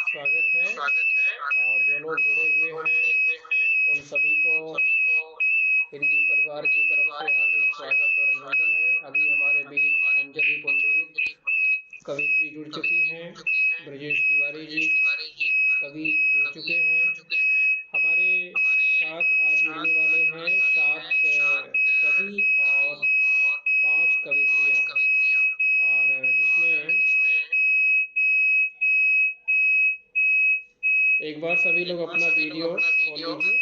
स्वागत है। और जो लोग जुड़े हुए हैं उन सभी को हिंदी परिवार की तरफ से हार्दिक स्वागत और अभिनंदन है। अभी हमारे बीच अंजलि पंडित कवित्री जुड़ चुकी हैं, ब्रजेश तिवारी जी कवि जुड़ चुके हैं। हमारे साथ आज जुड़ने वाले हैं 7 कवि और 5 कवित्रियाँ, और जिसमें एक बार सभी लोग अपना वीडियो खोल लीजिए।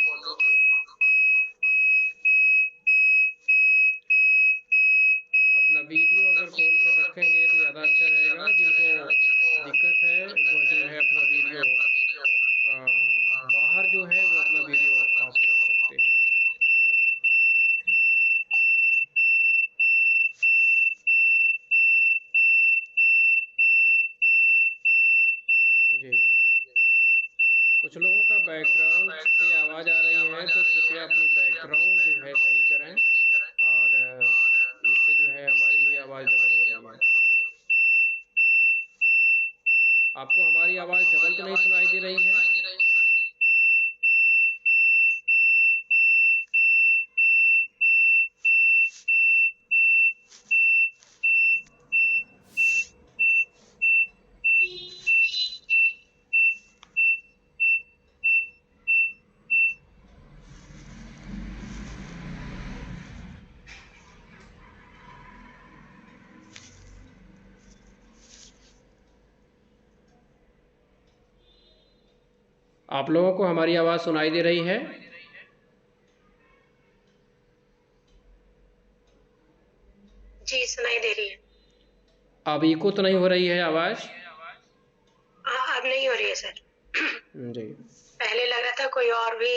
अपना वीडियो अगर खोल कर रखेंगे तो ज़्यादा अच्छा रहेगा। जिनको दिक्कत है वो जो है अपना वीडियो बाहर जो है वो अपना वीडियो ऑफ रख सकते हैं। जी, कुछ लोगों का बैकग्राउंड से आवाज़ आ रही है तो कृपया अपनी बैकग्राउंड जो है सही करें, और इससे जो है हमारी ही आवाज़ डबल हो रही है। आपको हमारी आवाज़ डबल तो नहीं सुनाई दे रही है? आप लोगों को हमारी आवाज़ सुनाई दे रही है? जी सुनाई दे रही है। अब इको तो नहीं हो रही है आवाज़? अब नहीं हो रही है सर। जी, पहले लग रहा था कोई और भी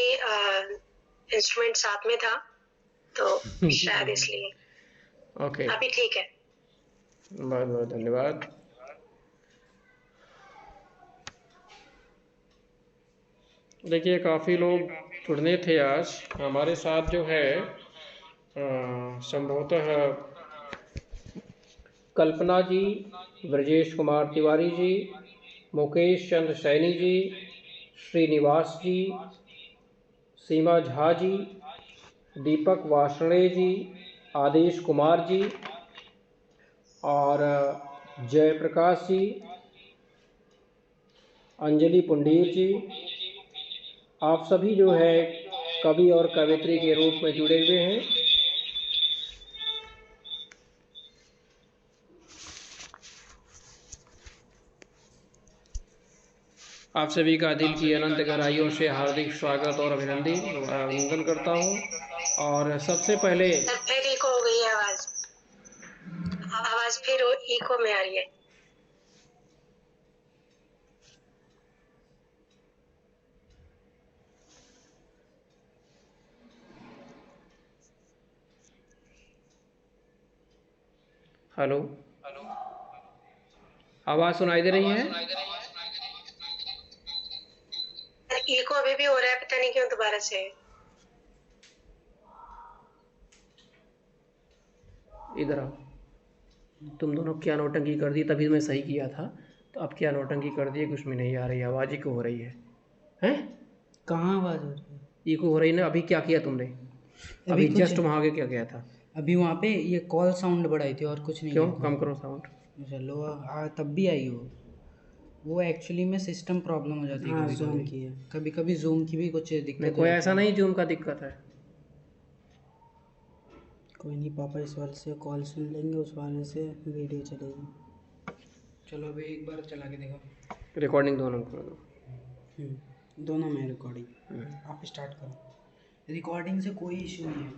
इंस्ट्रूमेंट साथ में था तो शायद इसलिए। ओके, अभी ठीक है। बहुत बहुत धन्यवाद। देखिए, काफ़ी लोग जुड़ने थे आज हमारे साथ जो है। संभवतः कल्पना जी, ब्रजेश कुमार तिवारी जी, मुकेश चंद्र सैनी जी, श्रीनिवास जी, सीमा झा जी, दीपक वार्ष्णेय जी, आदेश कुमार जी और जयप्रकाश जी, अंजलि पुंडीर जी, आप सभी जो है कवि और कवित्री के रूप में जुड़े हुए हैं। आप सभी का दिल की अनंत गहराइयों से हार्दिक स्वागत और अभिनंदन करता हूँ। और सबसे पहले सर फिर इको हो गई है आवाज। आवाज फिर इको में आ रही है। हेलो, आवाज़ सुनाई दे रही है? इको अभी भी हो रहा है, पता नहीं क्यों दोबारा से। इधर आओ। तुम दोनों क्या नौटंकी कर दी? तभी मैं सही किया था, तो अब क्या नौटंकी कर दी? कुछ में नहीं आ रही आवाज़, इको हो रही है। हैं? कहाँ आवाज़ हो रही है? इको हो रही ना? अभी क्या किया तुमने? अभी जस्ट वहाँ आगे क्या किया था? अभी वहाँ पे ये कॉल साउंड बढ़ाई थी और कुछ नहीं क्यों? किया था। कम करो साउंड। चलो तब भी आई वो एक्चुअली में सिस्टम प्रॉब्लम हो जाती है। हाँ, कभी जूम कभी की है। कभी कभी जूम की भी कुछ दिक्कत नहीं, हो कोई जाती ऐसा है। नहीं जूम का दिक्कत है। कोई नहीं पापा, इस वाले से कॉल सुन लेंगे, उस वाले से वीडियो चलेगी। चलो अभी एक बार चला के देखो। रिकॉर्डिंग दोनों कर दो। दोनों में रिकॉर्डिंग। आप स्टार्ट करो। रिकॉर्डिंग से कोई इशू नहीं है।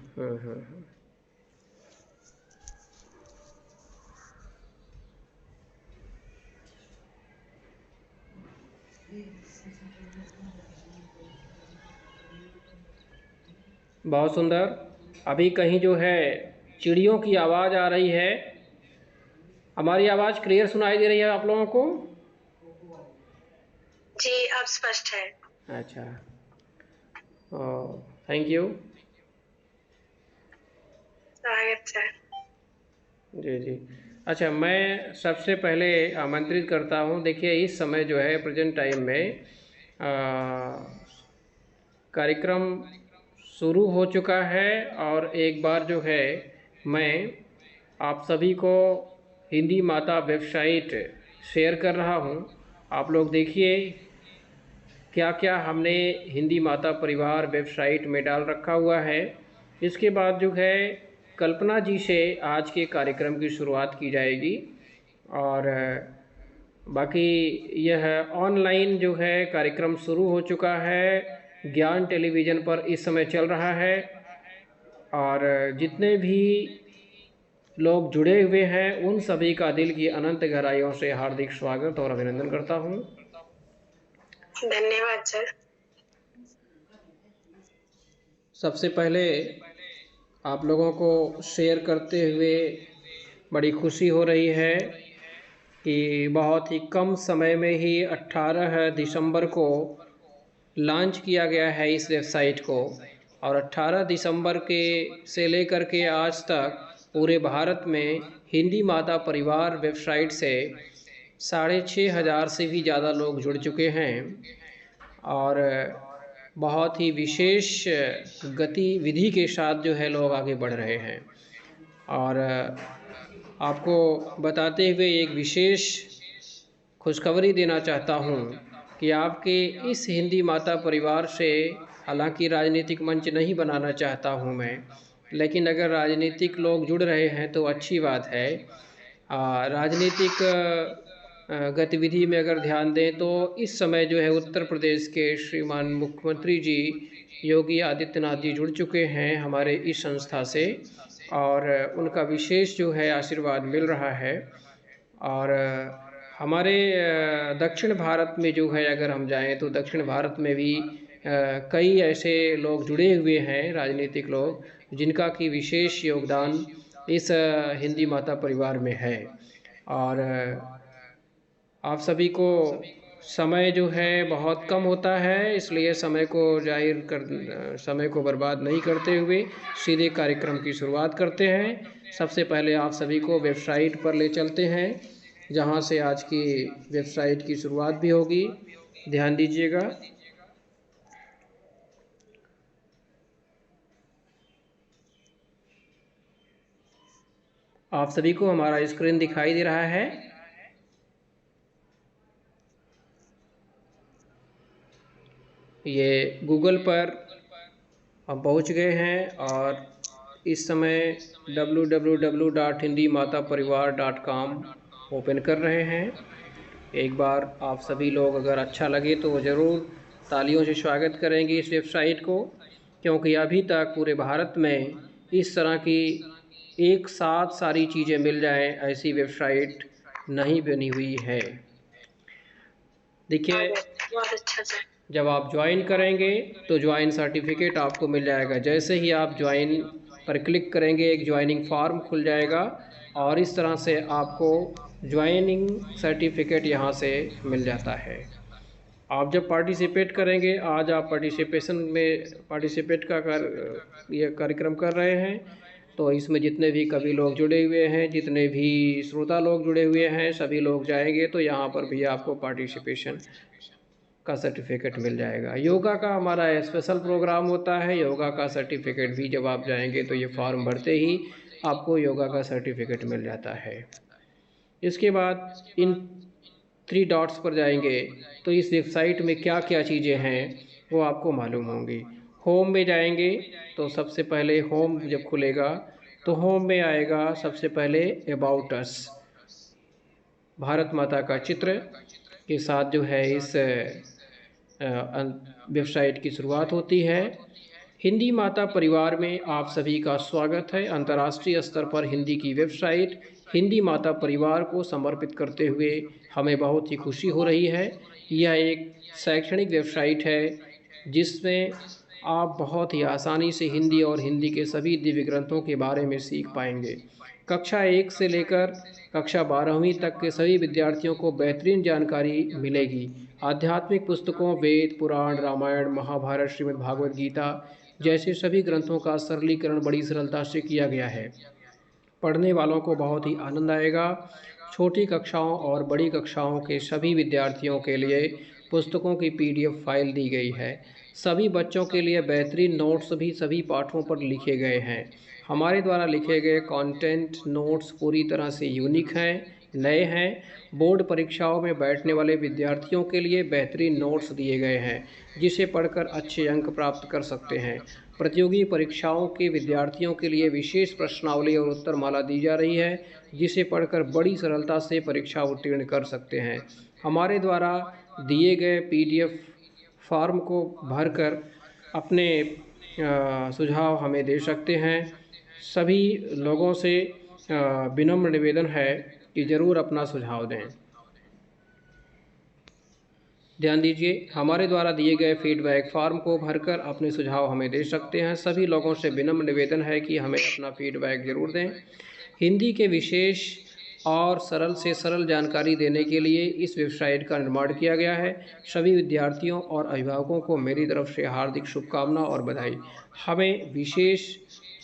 बहुत सुंदर। अभी कहीं जो है चिड़ियों की आवाज़ आ रही है। हमारी आवाज़ क्लियर सुनाई दे रही है आप लोगों को? जी अब स्पष्ट है। अच्छा, थैंक यू। स्वागत सर। जी जी, अच्छा, मैं सबसे पहले आमंत्रित करता हूँ। देखिए, इस समय जो है प्रेजेंट टाइम में कार्यक्रम शुरू हो चुका है और एक बार जो है मैं आप सभी को हिंदी माता वेबसाइट शेयर कर रहा हूँ। आप लोग देखिए क्या क्या हमने हिंदी माता परिवार वेबसाइट में डाल रखा हुआ है। इसके बाद जो है कल्पना जी से आज के कार्यक्रम की शुरुआत की जाएगी और बाकी यह ऑनलाइन जो है कार्यक्रम शुरू हो चुका है। ज्ञान टेलीविज़न पर इस समय चल रहा है और जितने भी लोग जुड़े हुए हैं उन सभी का दिल की अनंत गहराइयों से हार्दिक स्वागत और अभिनंदन करता हूँ। धन्यवाद सर। सबसे पहले आप लोगों को शेयर करते हुए बड़ी खुशी हो रही है कि बहुत ही कम समय में ही 18 दिसंबर को लॉन्च किया गया है इस वेबसाइट को और 18 दिसंबर के से लेकर के आज तक पूरे भारत में हिंदी माता परिवार वेबसाइट से 6,500 से भी ज़्यादा लोग जुड़ चुके हैं और बहुत ही विशेष गतिविधि के साथ जो है लोग आगे बढ़ रहे हैं। और आपको बताते हुए एक विशेष खुशखबरी देना चाहता हूँ कि आपके इस हिंदी माता परिवार से, हालांकि राजनीतिक मंच नहीं बनाना चाहता हूँ मैं, लेकिन अगर राजनीतिक लोग जुड़ रहे हैं तो अच्छी बात है। राजनीतिक गतिविधि में अगर ध्यान दें तो इस समय जो है उत्तर प्रदेश के श्रीमान मुख्यमंत्री जी योगी आदित्यनाथ जी जुड़ चुके हैं हमारे इस संस्था से और उनका विशेष जो है आशीर्वाद मिल रहा है। और हमारे दक्षिण भारत में जो है अगर हम जाएं तो दक्षिण भारत में भी कई ऐसे लोग जुड़े हुए हैं राजनीतिक लोग जिनका कि विशेष योगदान इस हिंदी माता परिवार में है। और आप सभी को समय जो है बहुत कम होता है, इसलिए समय को बर्बाद नहीं करते हुए सीधे कार्यक्रम की शुरुआत करते हैं। सबसे पहले आप सभी को वेबसाइट पर ले चलते हैं जहां से आज की वेबसाइट की शुरुआत भी होगी। ध्यान दीजिएगा। आप सभी को हमारा स्क्रीन दिखाई दे रहा है। ये गूगल पर हम पहुंच गए हैं और इस समय www.hindimataParivar.com ओपन कर रहे हैं। एक बार आप सभी लोग अगर अच्छा लगे तो ज़रूर तालियों से स्वागत करेंगे इस वेबसाइट को, क्योंकि अभी तक पूरे भारत में इस तरह की एक साथ सारी चीज़ें मिल जाएं ऐसी वेबसाइट नहीं बनी हुई है। देखिए, बहुत अच्छा सर। जब आप ज्वाइन करेंगे तो ज्वाइन सर्टिफिकेट आपको मिल जाएगा। जैसे ही आप ज्वाइन पर क्लिक करेंगे एक ज्वाइनिंग फॉर्म खुल जाएगा और इस तरह से आपको ज्वाइनिंग सर्टिफिकेट यहाँ से मिल जाता है। आप जब पार्टिसिपेट करेंगे, आज आप पार्टिसिपेट का ये कार्यक्रम कर रहे हैं, तो इसमें जितने भी कवि लोग जुड़े हुए हैं, जितने भी श्रोता लोग जुड़े हुए हैं, सभी लोग जाएंगे तो यहाँ पर भी आपको पार्टिसिपेशन का सर्टिफिकेट मिल जाएगा। योगा का हमारा स्पेशल प्रोग्राम होता है, योगा का सर्टिफिकेट भी जब आप जाएंगे तो ये फॉर्म भरते ही आपको योगा का सर्टिफिकेट मिल जाता है। इसके बाद इन 3 डॉट्स पर जाएंगे तो इस वेबसाइट में क्या क्या चीज़ें हैं वो आपको मालूम होंगी। होम में जाएंगे तो सबसे पहले होम जब खुलेगा तो होम में आएगा सबसे पहले अबाउट अस, भारत माता का चित्र के साथ जो है इस वेबसाइट की शुरुआत होती है। हिंदी माता परिवार में आप सभी का स्वागत है। अंतर्राष्ट्रीय स्तर पर हिंदी की वेबसाइट हिंदी माता परिवार को समर्पित करते हुए हमें बहुत ही खुशी हो रही है। यह एक शैक्षणिक वेबसाइट है जिसमें आप बहुत ही आसानी से हिंदी और हिंदी के सभी दिव्य ग्रंथों के बारे में सीख पाएंगे। कक्षा 1 से लेकर कक्षा 12वीं तक के सभी विद्यार्थियों को बेहतरीन जानकारी मिलेगी। आध्यात्मिक पुस्तकों, वेद, पुराण, रामायण, महाभारत, श्रीमद् भागवत गीता जैसे सभी ग्रंथों का सरलीकरण बड़ी सरलता से किया गया है। पढ़ने वालों को बहुत ही आनंद आएगा। छोटी कक्षाओं और बड़ी कक्षाओं के सभी विद्यार्थियों के लिए पुस्तकों की PDF फाइल दी गई है। सभी बच्चों के लिए बेहतरीन नोट्स भी सभी पाठों पर लिखे गए हैं। हमारे द्वारा लिखे गए कंटेंट नोट्स पूरी तरह से यूनिक हैं, नए हैं। बोर्ड परीक्षाओं में बैठने वाले विद्यार्थियों के लिए बेहतरीन नोट्स दिए गए हैं, जिसे पढ़कर अच्छे अंक प्राप्त कर सकते हैं। प्रतियोगी परीक्षाओं के विद्यार्थियों के लिए विशेष प्रश्नावली और उत्तरमाला दी जा रही है, जिसे पढ़कर बड़ी सरलता से परीक्षा उत्तीर्ण कर सकते हैं। हमारे द्वारा दिए गए PDF फॉर्म को भरकर अपने सुझाव हमें दे सकते हैं। सभी लोगों से विनम्र निवेदन है कि ज़रूर अपना सुझाव दें। ध्यान दीजिए, हमारे द्वारा दिए गए फीडबैक फॉर्म को भरकर अपने सुझाव हमें दे सकते हैं। सभी लोगों से विनम्र निवेदन है कि हमें अपना फीडबैक ज़रूर दें। हिंदी के विशेष और सरल से सरल जानकारी देने के लिए इस वेबसाइट का निर्माण किया गया है। सभी विद्यार्थियों और अभिभावकों को मेरी तरफ से हार्दिक शुभकामना और बधाई। हमें विशेष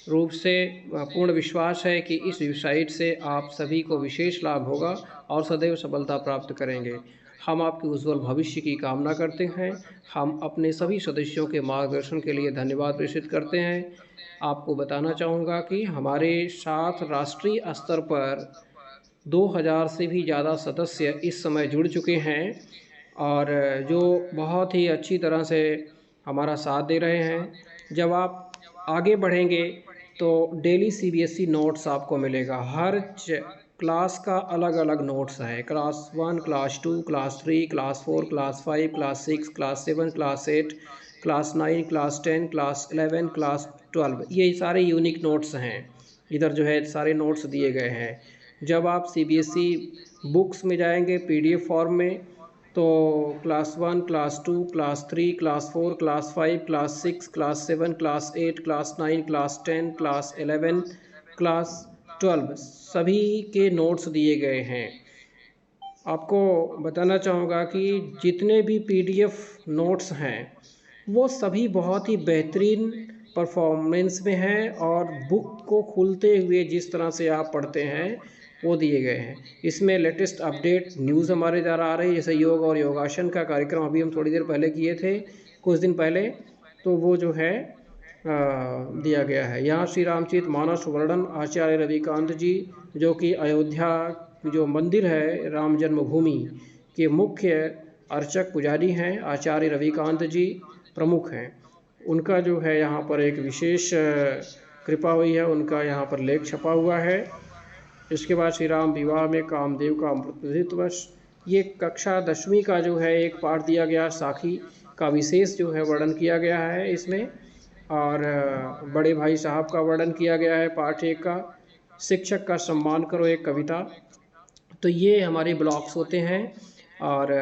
रूप से पूर्ण विश्वास है कि इस वेबसाइट से आप सभी को विशेष लाभ होगा और सदैव सफलता प्राप्त करेंगे। हम आपके उज्जवल भविष्य की कामना करते हैं। हम अपने सभी सदस्यों के मार्गदर्शन के लिए धन्यवाद प्रेषित करते हैं। आपको बताना चाहूँगा कि हमारे साथ राष्ट्रीय स्तर पर 2000 से भी ज़्यादा सदस्य इस समय जुड़ चुके हैं और जो बहुत ही अच्छी तरह से हमारा साथ दे रहे हैं। जब आप आगे बढ़ेंगे तो डेली CBSE नोट्स आपको मिलेगा। हर क्लास का अलग अलग नोट्स है। Class 1, class 2, class 3, class 4, class 5, class 6, class 7, class 8, class 9, class 10, class 11, class 12, ये सारे यूनिक नोट्स हैं। इधर जो है सारे नोट्स दिए गए हैं। जब आप CBSE बुक्स में जाएंगे PDF फॉर्म में, तो class 1, class 2, class 3, class 4, class 5, class 6, class 7, class 8, class 9, class 10, class 11, class 12 सभी के नोट्स दिए गए हैं। आपको बताना चाहूँगा कि जितने भी PDF नोट्स हैं वो सभी बहुत ही बेहतरीन परफॉर्मेंस में हैं और बुक को खुलते हुए जिस तरह से आप पढ़ते हैं वो दिए गए हैं। इसमें लेटेस्ट अपडेट न्यूज़ हमारे द्वारा आ रही है, जैसे योग और योगासन का कार्यक्रम अभी हम थोड़ी देर पहले किए थे, कुछ दिन पहले, तो वो जो है दिया गया है। यहाँ श्री रामचरित मानस वर्णन आचार्य रविकांत जी, जो कि अयोध्या जो मंदिर है राम जन्मभूमि के मुख्य अर्चक पुजारी हैं, आचार्य रविकांत जी प्रमुख हैं। उनका जो है यहाँ पर एक विशेष कृपा हुई है, उनका यहाँ पर लेख छपा हुआ है। इसके बाद श्री राम विवाह में कामदेव का अमृतवश, ये कक्षा 10वीं का जो है एक पाठ दिया गया, साखी का विशेष जो है वर्णन किया गया है इसमें, और बड़े भाई साहब का वर्णन किया गया है पाठ 1 का, शिक्षक का सम्मान करो एक कविता। तो ये हमारे ब्लॉक्स होते हैं और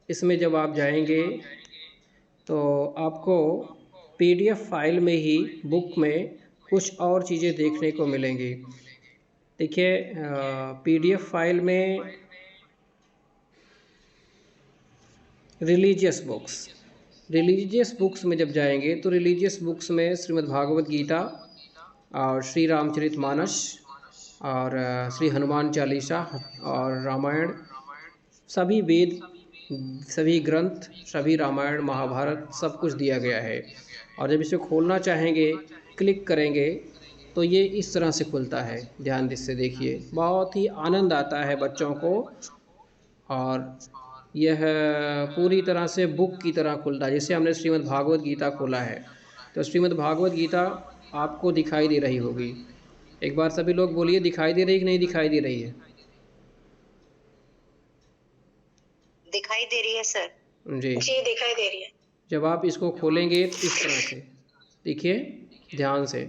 इसमें जब आप जाएंगे तो आपको PDF फाइल में ही बुक में कुछ और चीज़ें देखने को मिलेंगी। देखिए PDF फाइल में रिलीजियस बुक्स में जब जाएंगे तो रिलीजियस बुक्स में श्रीमद् भागवत गीता और श्री रामचरित मानस और श्री हनुमान चालीसा और रामायण, सभी वेद, सभी ग्रंथ, सभी रामायण महाभारत सब कुछ दिया गया है। और जब इसे खोलना चाहेंगे, क्लिक करेंगे तो ये इस तरह से खुलता है। ध्यान से देखिए, बहुत ही आनंद आता है बच्चों को और यह पूरी तरह से बुक की तरह खुलता है। जैसे हमने श्रीमद् भागवत गीता खोला है तो श्रीमद् भागवत गीता आपको दिखाई दे रही होगी। एक बार सभी लोग बोलिए, दिखाई दे रही कि नहीं दिखाई दे रही है? दिखाई दे रही है सर। जी दिखाई दे रही है। जब आप इसको खोलेंगे तो इस तरह से देखिए, ध्यान से।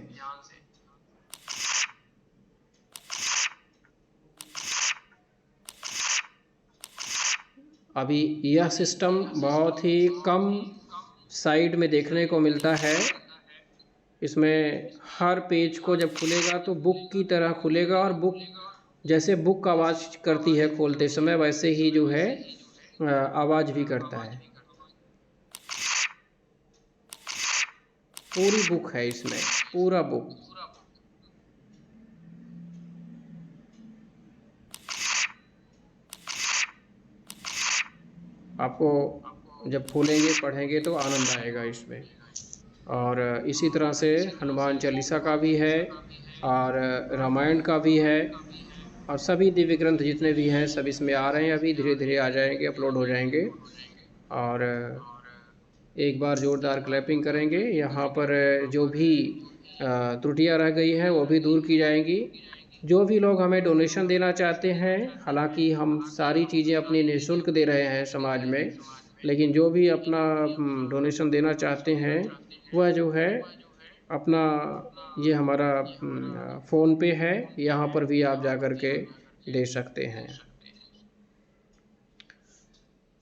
अभी यह सिस्टम बहुत ही कम साइड में देखने को मिलता है। इसमें हर पेज को जब खुलेगा तो बुक की तरह खुलेगा और बुक जैसे बुक आवाज़ करती है खोलते समय, वैसे ही जो है आवाज़ भी करता है। पूरी बुक है इसमें, पूरा बुक। आपको जब खोलेंगे पढ़ेंगे तो आनंद आएगा इसमें। और इसी तरह से हनुमान चालीसा का भी है और रामायण का भी है और सभी दिव्य ग्रंथ जितने भी हैं सब इसमें आ रहे हैं, अभी धीरे धीरे आ जाएंगे, अपलोड हो जाएंगे। और एक बार ज़ोरदार क्लैपिंग करेंगे। यहाँ पर जो भी त्रुटियाँ रह गई हैं वो भी दूर की जाएंगी। जो भी लोग हमें डोनेशन देना चाहते हैं, हालांकि हम सारी चीज़ें अपनी निःशुल्क दे रहे हैं समाज में, लेकिन जो भी अपना डोनेशन देना चाहते हैं वह जो है अपना, ये हमारा फ़ोन पे है, यहाँ पर भी आप जा कर के दे सकते हैं।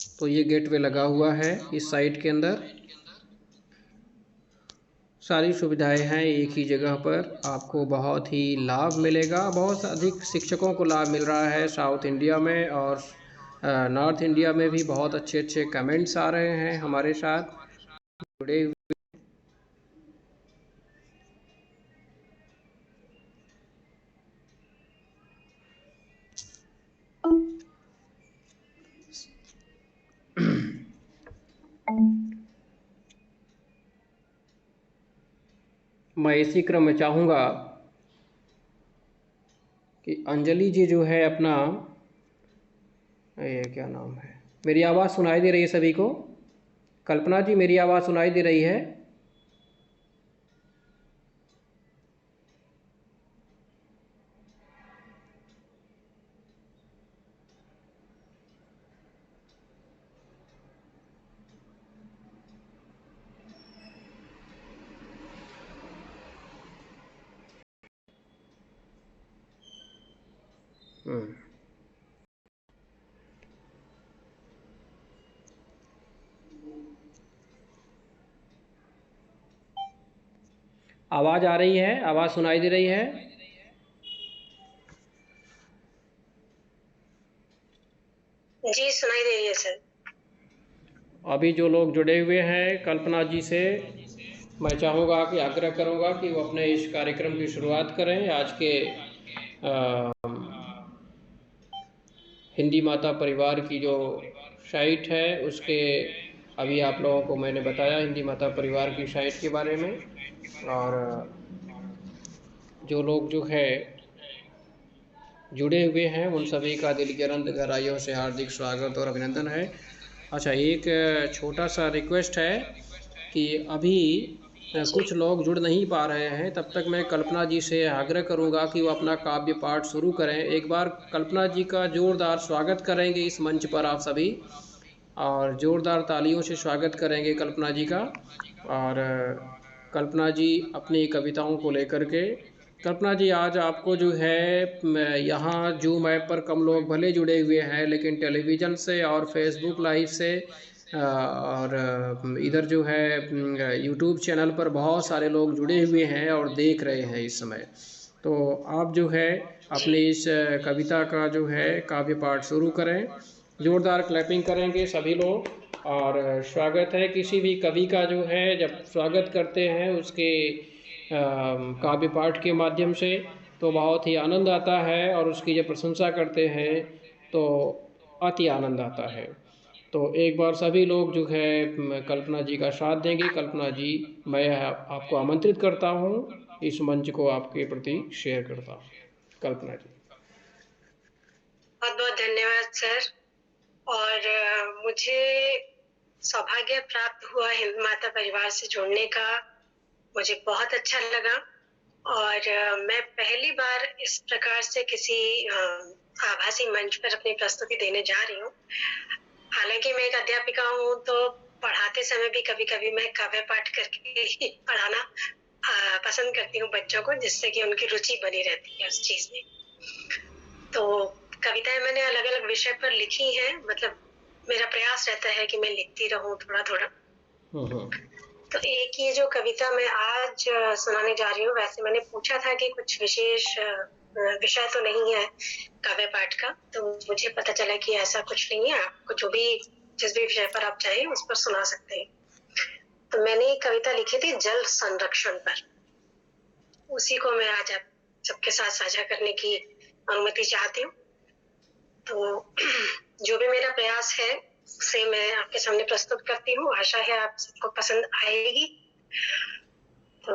तो ये गेटवे लगा हुआ है इस साइट के अंदर, सारी सुविधाएं हैं एक ही जगह पर, आपको बहुत ही लाभ मिलेगा। बहुत अधिक शिक्षकों को लाभ मिल रहा है साउथ इंडिया में, और नॉर्थ इंडिया में भी बहुत अच्छे अच्छे कमेंट्स आ रहे हैं हमारे साथ जुड़े हुए। मैं इसी क्रम में चाहूँगा कि अंजलि जी जो है अपना, ये क्या नाम है, मेरी आवाज़ सुनाई दे रही है सभी को? कल्पना जी मेरी आवाज़ सुनाई दे रही है? आवाज़ आ रही है? आवाज़ सुनाई दे रही है? जी सुनाई दे रही है सर। अभी जो लोग जुड़े हुए हैं कल्पना जी से, मैं चाहूँगा कि आग्रह करूँगा कि वो अपने इस कार्यक्रम की शुरुआत करें। आज के हिंदी माता परिवार की जो साइट है उसके, अभी आप लोगों को मैंने बताया हिंदी माता परिवार की साइट के बारे में। और जो लोग जो है जुड़े हुए हैं उन सभी का दिल की अनंत गहराइयों से हार्दिक स्वागत और अभिनंदन है। अच्छा, एक छोटा सा रिक्वेस्ट है कि अभी कुछ लोग जुड़ नहीं पा रहे हैं, तब तक मैं कल्पना जी से आग्रह करूंगा कि वो अपना काव्य पाठ शुरू करें। एक बार कल्पना जी का जोरदार स्वागत करेंगे इस मंच पर आप सभी, और ज़ोरदार तालियों से स्वागत करेंगे कल्पना जी का। और कल्पना जी अपनी कविताओं को लेकर के, कल्पना जी आज आपको जो है यहाँ जूम ऐप पर कम लोग भले जुड़े हुए हैं, लेकिन टेलीविज़न से और फेसबुक लाइव से और इधर जो है यूट्यूब चैनल पर बहुत सारे लोग जुड़े हुए हैं और देख रहे हैं इस समय। तो आप जो है अपनी इस कविता का जो है काव्य पाठ शुरू करें। ज़ोरदार क्लैपिंग करेंगे सभी लोग। और स्वागत है किसी भी कवि का जो है, जब स्वागत करते हैं उसके काव्य पाठ के माध्यम से तो बहुत ही आनंद आता है, और उसकी जब प्रशंसा करते हैं तो अति आनंद आता है। तो एक बार सभी लोग जो है कल्पना जी का साथ देंगे। कल्पना जी, मैं आपको आमंत्रित करता हूँ, इस मंच को आपके प्रति शेयर करता हूँ। कल्पना जी। बहुत बहुत धन्यवाद सर। और मुझे सौभाग्य प्राप्त हुआ हिंद माता परिवार से जुड़ने का, मुझे बहुत अच्छा लगा। और मैं पहली बार इस प्रकार से किसी आभासी मंच पर अपनी प्रस्तुति देने जा रही हूँ। हालांकि मैं एक अध्यापिका हूँ तो पढ़ाते समय भी कभी कभी मैं काव्य पाठ करके ही पढ़ाना पसंद करती हूँ बच्चों को, जिससे कि उनकी रुचि बनी रहती है उस चीज में। तो कविताएं मैंने अलग अलग विषय पर लिखी हैं, मतलब मेरा प्रयास रहता है कि मैं लिखती रहूं थोड़ा थोड़ा। तो एक ये जो कविता मैं आज सुनाने जा रही हूँ, वैसे मैंने पूछा था कि कुछ विशेष विषय तो नहीं है काव्य पाठ का, तो मुझे पता चला कि ऐसा कुछ नहीं है। आपको जो भी जिस भी विषय पर आप चाहें उस पर सुना सकते हैं। तो मैंने एक कविता लिखी थी जल संरक्षण पर, उसी को मैं आज आप सबके साथ साझा करने की अनुमति चाहती हूँ। तो जो भी मेरा प्रयास है से मैं आपके सामने प्रस्तुत करती हूँ। आशा है आप सबको पसंद आएगी। तो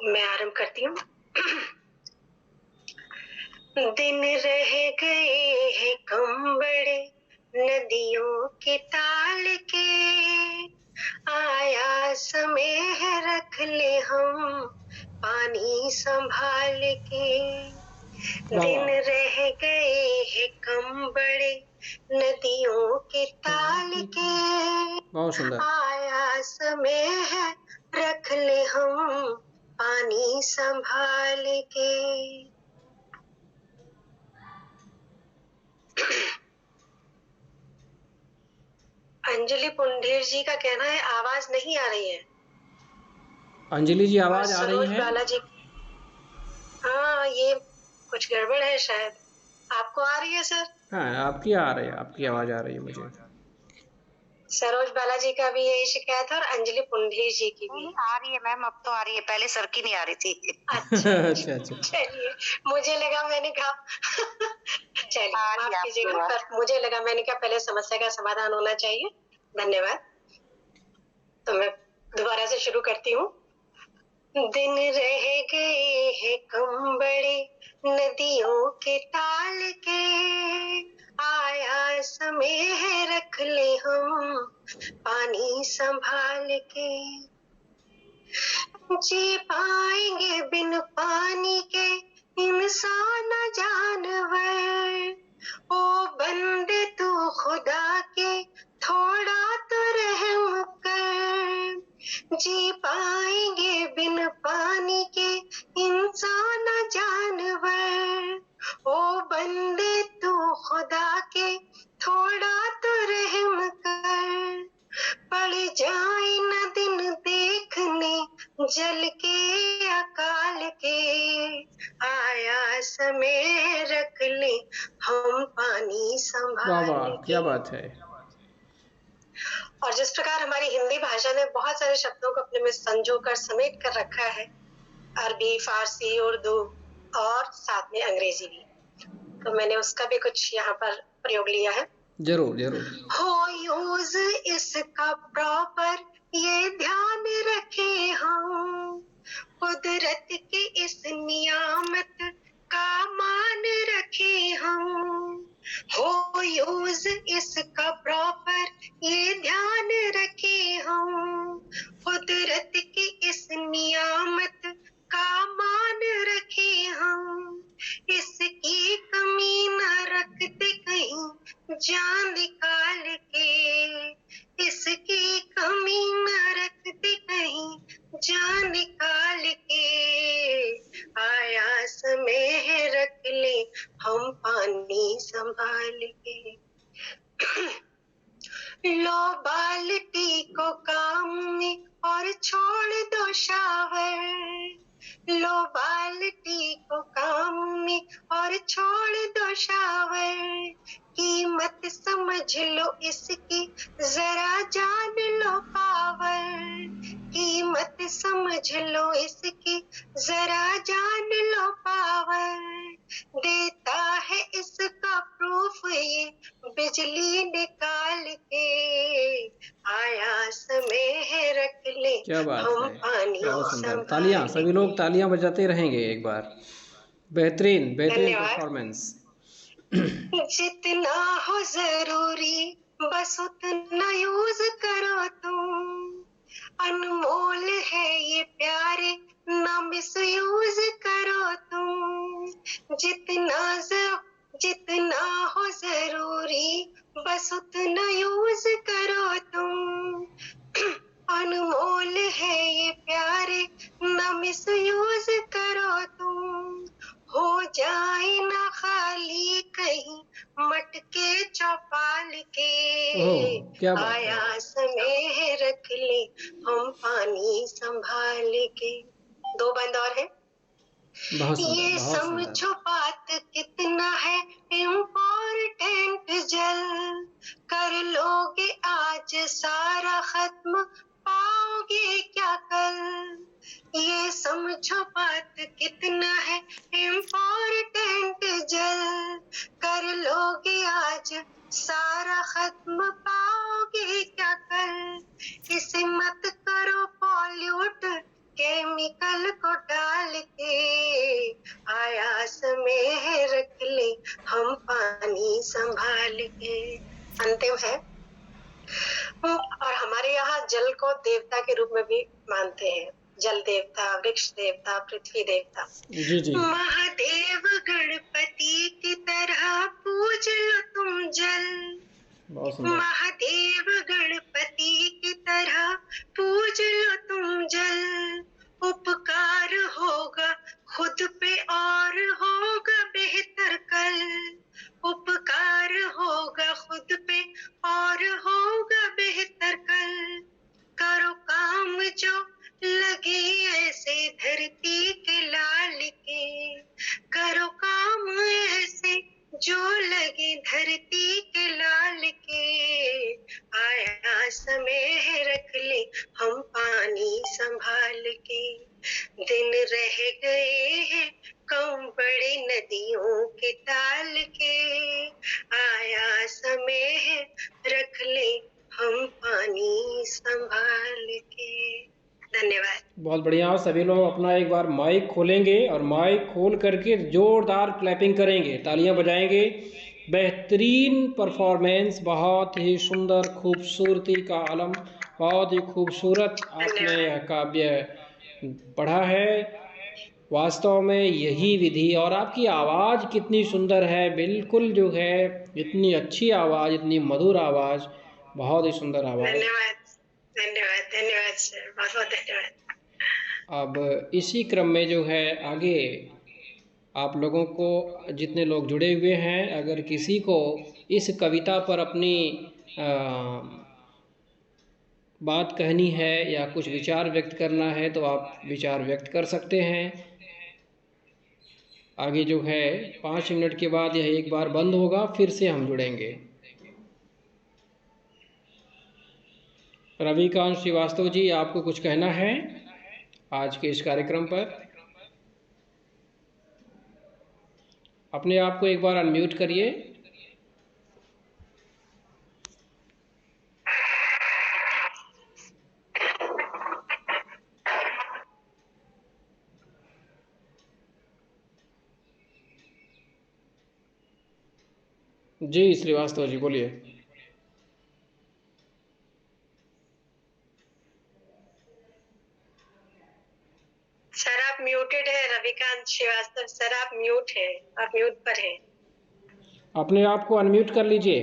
मैं आरंभ करती हूँ। दिन रह गए हैं कम बड़े नदियों के ताल के, आया समय है रख ले हम पानी संभाल के। दिन रह गए हैं कम बड़े नदियों के ताल के, बहुत सुंदर। आया समय है रख ले हम पानी संभाल के। अंजलि पुंडेर जी का कहना है आवाज नहीं आ रही है। अंजलि जी आवाज आ रही सरोज है? बालाजी, हाँ ये कुछ गड़बड़ है शायद। आपको आ रही है सर? हाँ, आपकी आ रही है, आपकी आवाज आ रही है मुझे। सरोज बालाजी का भी यही शिकायत है और अंजलि पुंडेर जी की भी आ रही है मैम, अब तो आ रही है, पहले सर की नहीं आ रही थी। अच्छा अच्छा। चलिए, मुझे लगा मैंने कहा चलिए माफ कीजिएगा, पर मुझे लगा मैंने कहा पहले समस्या का समाधान होना चाहिए। धन्यवाद। तो मैं दोबारा से शुरू करती हूँ। दिन रह गए हैं कम बड़े नदियों के ताल के, आया समय है रख ले हम पानी संभाल के। जी पाएंगे बिन पानी के इंसान जानवर, ओ बंदे तू खुदा के थोड़ा तो रहम कर। जी पाएंगे बिन पानी के इंसान जानवर, ओ बंदे तू खुदा के थोड़ा तो रहम कर। पड़ जाए न दिन देखने जल के अकाल के, आया समय रख ले हम पानी वाह संभाल वाह, के। क्या बात है। और जिस प्रकार हमारी हिंदी भाषा ने बहुत सारे शब्दों को अपने में संजो कर समेट कर रखा है, अरबी, फारसी, उर्दू और साथ में अंग्रेजी भी, तो मैंने उसका भी कुछ यहाँ पर प्रयोग लिया है। जरूर जरूर। हो यूज इसका प्रॉपर ये ध्यान रखे हम, कुदरत के इस नियामत का मान रखे हम। हो यूज इसका प्रॉपर ये ध्यान रखे हम, कुदरत के इस नियामत का मान रखे हम। इसकी कमी न रखते कहीं जान निकाल के, इसकी कमी न रखते कहीं जान निकाल के, आया समय है रख ले हम पानी संभाल के। लो बाल्टी को काम में और छोड़ दो शावर, लो बाल्टी को काम में और छोड़ दो शावर। कीमत समझ लो इसकी जरा जान लो पावर, कीमत समझ लो इसकी जरा जान लो पावर। देता है इसका प्रूफ ये बिजली निकाल के, आया समय है रख ले क्या बात हम है, पानी बहुत सुंदर। संभाल तालियां, सभी लोग तालियां बजाते रहेंगे एक बार। बेहतरीन बेहतरीन धन्यवाद। परफॉर्मेंस। जितना हो जरूरी बस उतना यूज करो तुम, अनमोल है ये प्यारे ना मिस यूज करो तुम। जितना हो जरूरी बस उतना यूज करो तुम, अनमोल है ये प्यारे ना मिस यूज करो तुम। हो जाए ना खाली कहीं मटके चौपाल के, क्या बात है। आया समय है रख ले हम पानी संभाल के। दो बंद और है। बहुत सुंदर, ये बहुत सुंदर। समझो बात कितना है इम्पोर्टेंट, जल कर लोगे आज सारा खत्म पाओगे क्या कल। ये समझो बात कितना है इम्पोर्टेंट, जल कर लोगे आज सारा खत्म पाओगे क्या कल, इसे मत करो पॉल्यूट केमिकल को डाल के, आयास में रख ले हम पानी संभाल के। अंतिम है। और हमारे यहाँ जल को देवता के रूप में भी मानते हैं। जल देवता, वृक्ष देवता, पृथ्वी देवता। जी जी। महादेव गणपति की तरह पूज लो तुम जल, बहुत सुंदर। महादेव गणपति की तरह पूज लो तुम जल, उपकार होगा खुद पे और होगा बेहतर कल, उपकार होगा खुद पे और होगा बेहतर कल, करो काम जो लगे ऐसे धरती के लाल के, करो काम ऐसे जो लगे धरती के लाल के, आया समय रख ले हम पानी संभाल के, दिन रह गए हैं कम बड़े नदियों के ताल के, आया समय है रख ले हम पानी संभाल के। धन्यवाद। बहुत बढ़िया। सभी लोग अपना एक बार माइक खोलेंगे और माइक खोल करके जोरदार क्लैपिंग करेंगे, तालियां बजाएंगे। बेहतरीन परफॉर्मेंस, बहुत ही सुंदर, खूबसूरती का आलम, बहुत ही खूबसूरत आपने यह काव्य पढ़ा है। वास्तव में यही विधि, और आपकी आवाज़ कितनी सुंदर है, बिल्कुल जो है इतनी अच्छी आवाज़, इतनी मधुर आवाज़, बहुत ही सुंदर आवाज़। धन्यवाद धन्यवाद धन्यवाद सर, बहुत बहुत धन्यवाद। अब इसी क्रम में जो है आगे आप लोगों को, जितने लोग जुड़े हुए हैं, अगर किसी को इस कविता पर अपनी बात कहनी है या कुछ विचार व्यक्त करना है तो आप विचार व्यक्त कर सकते हैं। आगे जो है 5 मिनट के बाद यह एक बार बंद होगा, फिर से हम जुड़ेंगे। रविकांत श्रीवास्तव जी, आपको कुछ कहना है आज के इस कार्यक्रम पर? अपने आप को एक बार अनम्यूट करिए। जी श्रीवास्तव जी बोलिए। सर आप म्यूटेड है। रविकांत श्रीवास्तव सर आप म्यूट है, आप म्यूट पर हैं। अपने आप को अनम्यूट कर लीजिए।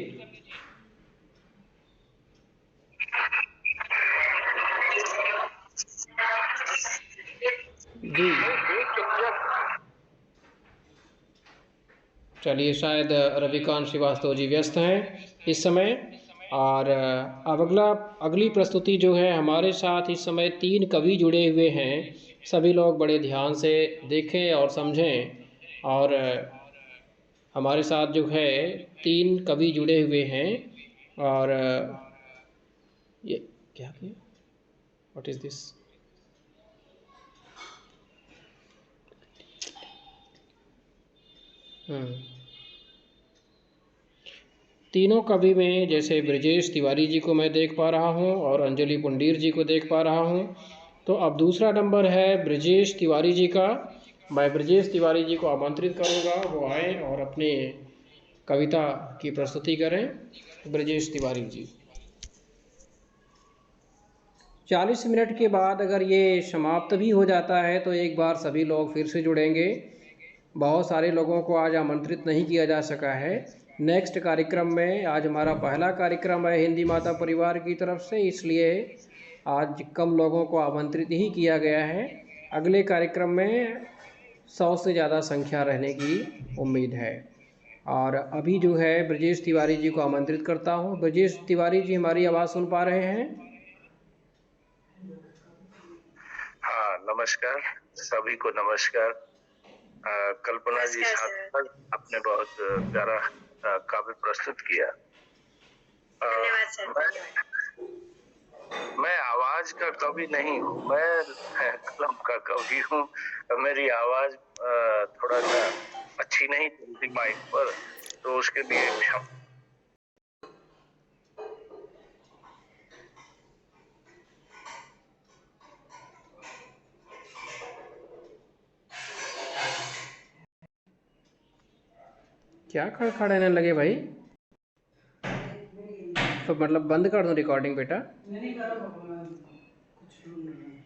जी चलिए, शायद रविकांत श्रीवास्तव जी व्यस्त हैं इस समय। और अब अगली प्रस्तुति जो है, हमारे साथ इस समय 3 कवि जुड़े हुए हैं। सभी लोग बड़े ध्यान से देखें और समझें। और हमारे साथ जो है 3 कवि जुड़े हुए हैं। और ये क्या किया, व्हाट इज़ दिस? तीनों कवि में जैसे ब्रजेश तिवारी जी को मैं देख पा रहा हूँ और अंजलि पुंडीर जी को देख पा रहा हूँ। तो अब दूसरा नंबर है ब्रजेश तिवारी जी का। मैं ब्रजेश तिवारी जी को आमंत्रित करूँगा, वो आए और अपनी कविता की प्रस्तुति करें। ब्रजेश तिवारी जी। 40 मिनट के बाद अगर ये समाप्त भी हो जाता है तो एक बार सभी लोग फिर से जुड़ेंगे। बहुत सारे लोगों को आज आमंत्रित नहीं किया जा सका है। नेक्स्ट कार्यक्रम में, आज हमारा पहला कार्यक्रम है हिंदी माता परिवार की तरफ से, इसलिए आज कम लोगों को आमंत्रित ही किया गया है। अगले कार्यक्रम में 100 से ज़्यादा संख्या रहने की उम्मीद है। और अभी जो है ब्रजेश तिवारी जी को आमंत्रित करता हूँ। ब्रजेश तिवारी जी हमारी आवाज़ सुन पा रहे हैं? हाँ, नमस्कार सभी को। नमस्कार। कल्पना जी साथ आपने बहुत प्यारा काव्य प्रस्तुत किया। मैं आवाज का कवि नहीं हूँ, मैं कलम का कवि हूँ। मेरी आवाज थोड़ा सा अच्छी नहीं चलती माइक पर, तो उसके लिए क्या खड़खड़ाने लगे भाई? तो मतलब बंद कर दूं रिकॉर्डिंग बेटा? नहीं करो पापा, मैं कुछ ढूंढ रहा हूँ।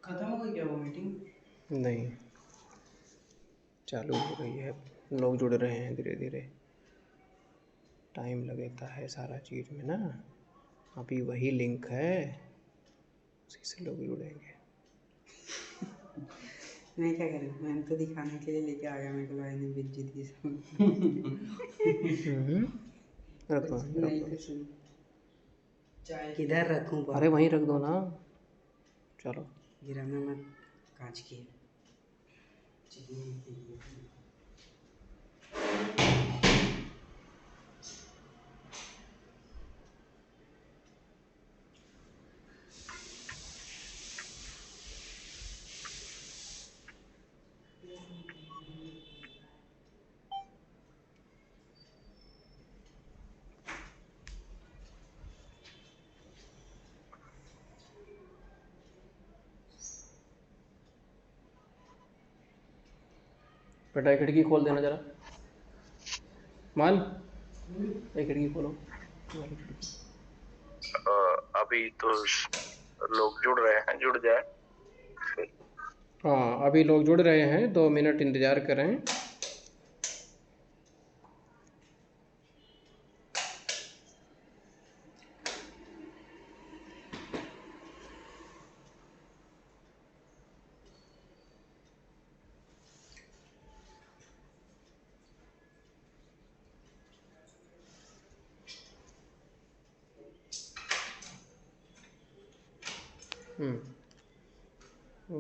खत्म हो गई क्या वो मीटिंग? नहीं, चालू हो गई है, लोग जुड़ रहे हैं धीरे धीरे। टाइम लगता है सारा चीज़ में ना। अभी वही लिंक है, उसी से लोग जुड़ेंगे। मैं क्या करूँ, मैंने तो दिखाने के लिए लेके आ गया, मेरे को मैंने बेइज्जती दी सब। रख दो, नहीं तो सुन, चाय किधर रखूँ पापा? अरे वहीं रख दो ना, चलो। गिराना मत, कांच की है। चलिए। बेटा एक खिड़की खोल देना जरा, मान एक खिड़की खोलो, वाली खिड़की। अभी तो लोग जुड़ रहे हैं, जुड़ जाए फिर। हाँ अभी लोग जुड़ रहे हैं, 2 मिनट इंतज़ार करें।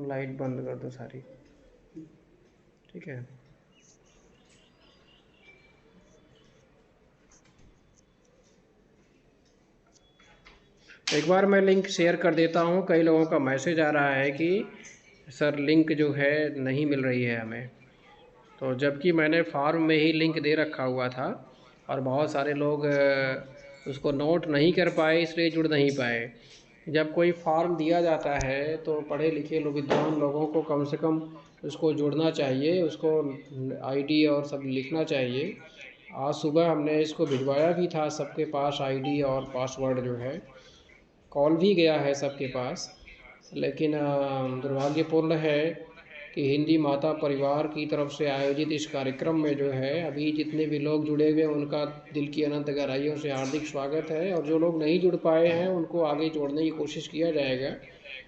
लाइट बंद कर दो सारी, ठीक है। एक बार मैं लिंक शेयर कर देता हूँ, कई लोगों का मैसेज आ रहा है कि सर लिंक जो है नहीं मिल रही है हमें। तो जबकि मैंने फॉर्म में ही लिंक दे रखा हुआ था और बहुत सारे लोग उसको नोट नहीं कर पाए, इसलिए जुड़ नहीं पाए। जब कोई फॉर्म दिया जाता है तो पढ़े लिखे लोग, विद्वान लोगों को कम से कम उसको जोड़ना चाहिए, उसको आईडी और सब लिखना चाहिए। आज सुबह हमने इसको भिजवाया भी था सबके पास, आईडी और पासवर्ड जो है, कॉल भी गया है सबके पास। लेकिन दुर्भाग्यपूर्ण है कि हिंदी माता परिवार की तरफ से आयोजित इस कार्यक्रम में जो है अभी जितने भी लोग जुड़े हुए हैं उनका दिल की अनंत गहराइयों से हार्दिक स्वागत है, और जो लोग नहीं जुड़ पाए हैं उनको आगे जोड़ने की कोशिश किया जाएगा।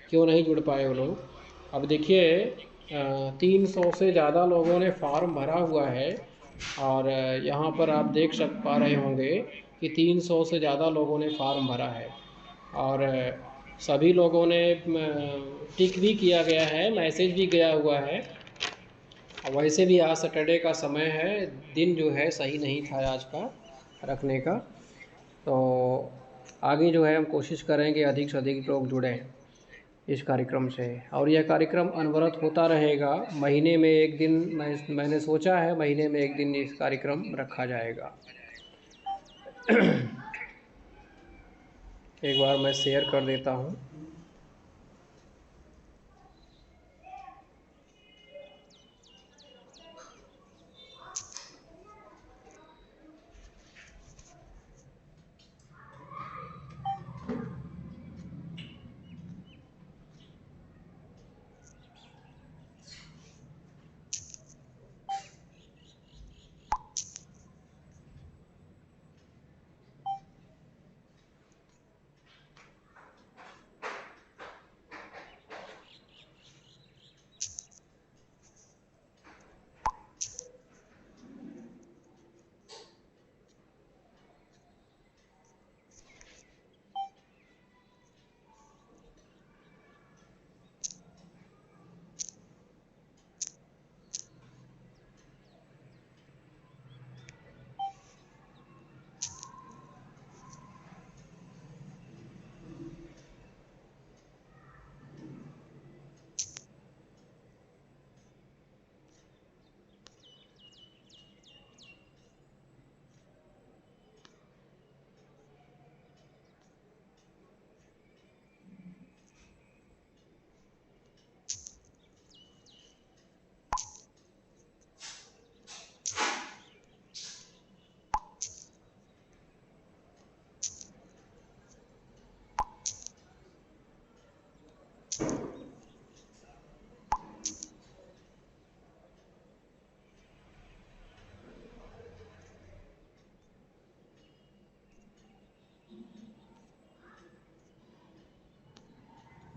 क्यों नहीं जुड़ पाए वो लोग? अब देखिए 300 से ज़्यादा लोगों ने फॉर्म भरा हुआ है, और यहाँ पर आप देख पा रहे होंगे कि 300 से ज़्यादा लोगों ने फॉर्म भरा है, और सभी लोगों ने टिक भी किया गया है, मैसेज भी गया हुआ है। वैसे भी आज सैटरडे का समय है, दिन जो है सही नहीं था आज का रखने का। तो आगे जो है हम कोशिश करेंगे अधिक से अधिक लोग जुड़ें इस कार्यक्रम से, और यह कार्यक्रम अनवरत होता रहेगा। महीने में एक दिन मैंने सोचा है, महीने में एक दिन इस कार्यक्रम रखा जाएगा। एक बार मैं शेयर कर देता हूँ।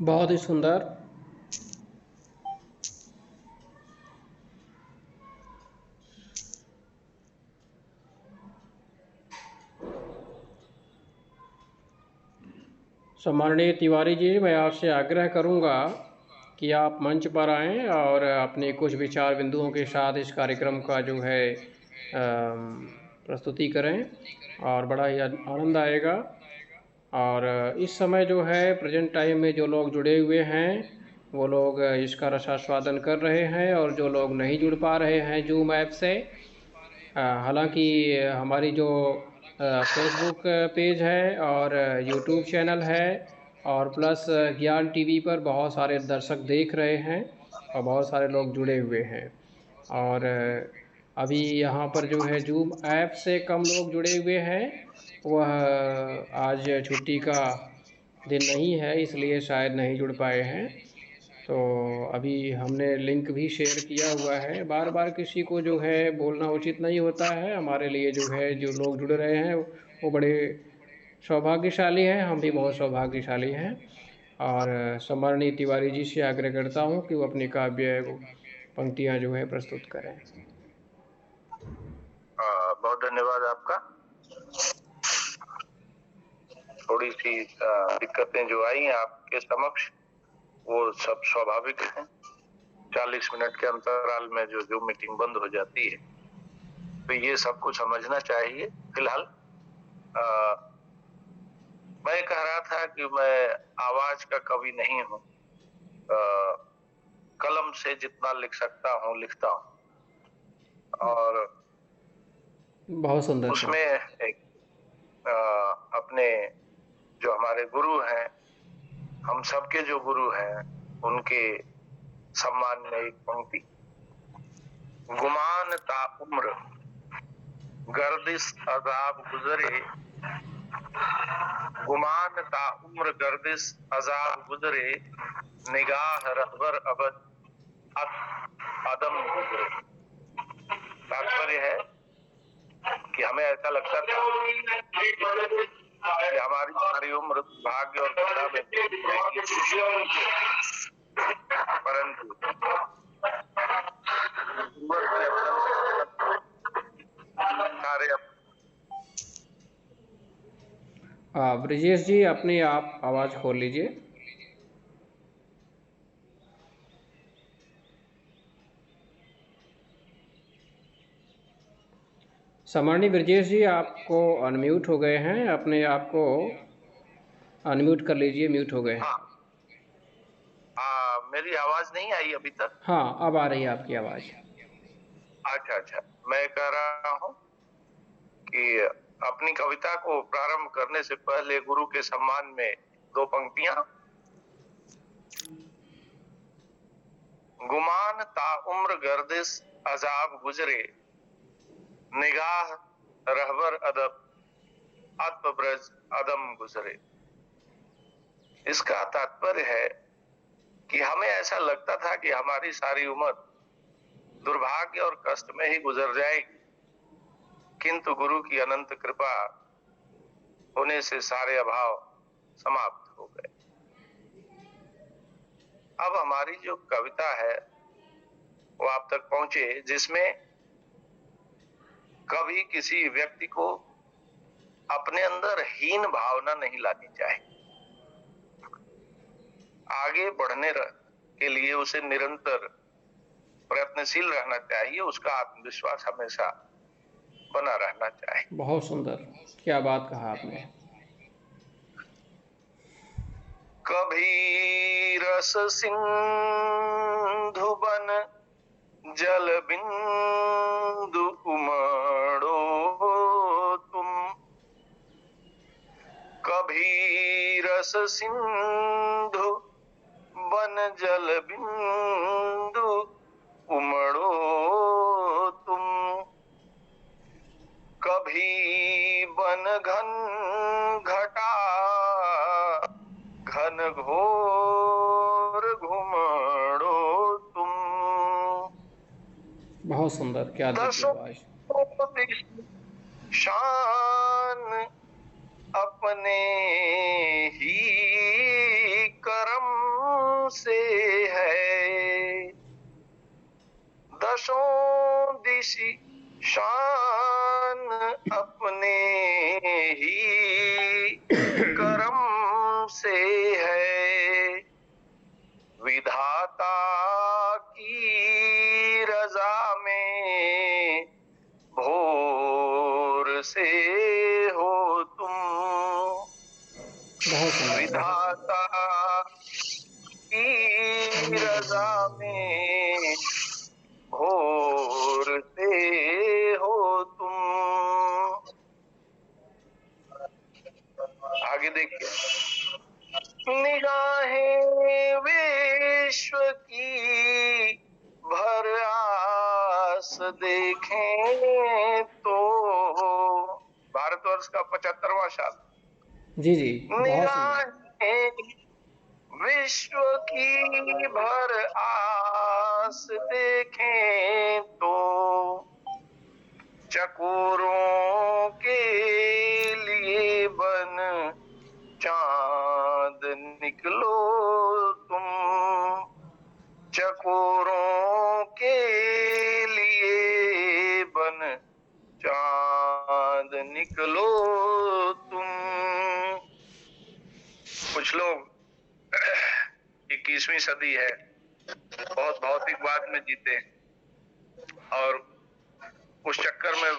बहुत ही सुंदर। सम्माननीय तिवारी जी, मैं आपसे आग्रह करूंगा कि आप मंच पर आएं और अपने कुछ विचार बिंदुओं के साथ इस कार्यक्रम का जो है प्रस्तुति करें और बड़ा ही आनंद आएगा। और इस समय जो है प्रेजेंट टाइम में जो लोग जुड़े हुए हैं वो लोग इसका रसास्वादन कर रहे हैं, और जो लोग नहीं जुड़ पा रहे हैं जूम ऐप से, हालांकि हमारी जो फेसबुक पेज है और यूट्यूब चैनल है और प्लस ज्ञान टीवी पर बहुत सारे दर्शक देख रहे हैं और बहुत सारे लोग जुड़े हुए हैं। और अभी यहाँ पर जो है जूम ऐप से कम लोग जुड़े हुए हैं। वह आज छुट्टी का दिन नहीं है, इसलिए शायद नहीं जुड़ पाए हैं। तो अभी हमने लिंक भी शेयर किया हुआ है। बार बार किसी को जो है बोलना उचित नहीं होता है। हमारे लिए जो है जो लोग जुड़ रहे हैं वो बड़े सौभाग्यशाली हैं, हम भी बहुत सौभाग्यशाली हैं। और सम्माननीय तिवारी जी से आग्रह करता हूँ कि वो अपनी काव्य पंक्तियाँ जो है प्रस्तुत करें। बहुत धन्यवाद आपका। थोड़ी सी दिक्कतें जो आई हैं आपके समक्ष, वो सब स्वाभाविक है। 40 मिनट के अंतराल में जो मीटिंग बंद हो जाती है, तो ये सबको समझना चाहिए। फिलहाल मैं कह रहा था कि मैं आवाज का कवि नहीं हूँ। कलम से जितना लिख सकता हूँ लिखता हूँ, और बहुत सुंदर उसमें एक अपने जो हमारे गुरु हैं, हम सबके जो गुरु हैं, उनके सम्मान में एक पंक्ति। गुमान ता उम्र गर्दिश अजाब गुजरे, गुमान ता उम्र गर्दिश अजाब गुजरे, निगाह रहबर अबद अदम गुजरे। तात्पर्य है कि हमें ऐसा लगता था कि हमारी सारी उम्र भाग्य और कला में, परंतु सारे ब्रिजेश जी अपनी आप आवाज़ खोल लीजिए। सम्माननीय ब्रिजेश जी आपको अनम्यूट हो गए हैं, अपने आप को अनम्यूट कर लीजिए, म्यूट हो गए हैं। मेरी आवाज नहीं आई अभी तक? हाँ, अब आ रही है आपकी आवाज। अच्छा, मैं कह रहा हूँ कि अपनी कविता को प्रारंभ करने से पहले गुरु के सम्मान में दो पंक्तियां। गुमान ता उम्र गर्दिश अजाब गुजरे, निगाह रहबर अदब आत्मब्रज अदम गुजरे। इसका तात्पर्य है कि हमें ऐसा लगता था कि हमारी सारी उम्र दुर्भाग्य और कष्ट में ही गुजर जाएगी, किंतु गुरु की अनंत कृपा होने से सारे अभाव समाप्त हो गए। अब हमारी जो कविता है वो आप तक पहुंचे, जिसमें कभी किसी व्यक्ति को अपने अंदर हीन भावना नहीं लानी चाहिए। आगे बढ़ने के लिए उसे निरंतर प्रयत्नशील रहना चाहिए, उसका आत्मविश्वास हमेशा बना रहना चाहिए। बहुत सुंदर, क्या बात कहा आपने। कभी रस सिंधु बन जल बिंदु उमड़ो तुम, कभी रस सिंधु बन जल बिंदु उमड़ो तुम, कभी बन घन घटा घन घोर घुमड़ो तुम। बहुत सुंदर, क्या आवाज। शान अपने ही करम ऐसी शान अपने ही करम से है, विधाता की रजा में भोर से हो तुम, बहुत सुंदर। विधाता की रजा में भोर से हो तुम। आगे देखिए, निगाहें विश्व की भर आस देखें तो, भारतवर्ष का 75वां साल। जी जी, बहुत सुंदर। निगाहें विश्व की भर आस देखें तो, चकोरों के लिए बन चांद निकलो तुम, चकोरों के लिए बन चांद निकलो तुम। कुछ लोग 21वीं सदी है, बहुत भौतिकवाद में जीते और उस चक्कर में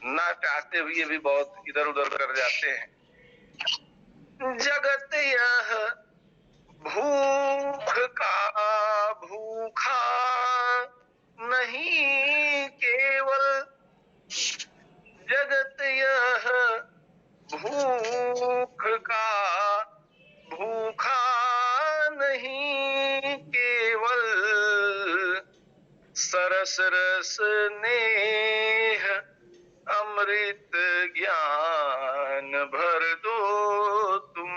ना चाहते हुए भी बहुत इधर उधर कर जाते हैं। जगत यह भूख का भूखा नहीं केवल, जगत यह भूख का भूखा नहीं केवल, सरस रस नेह अमृत ज्ञान भर दो तुम,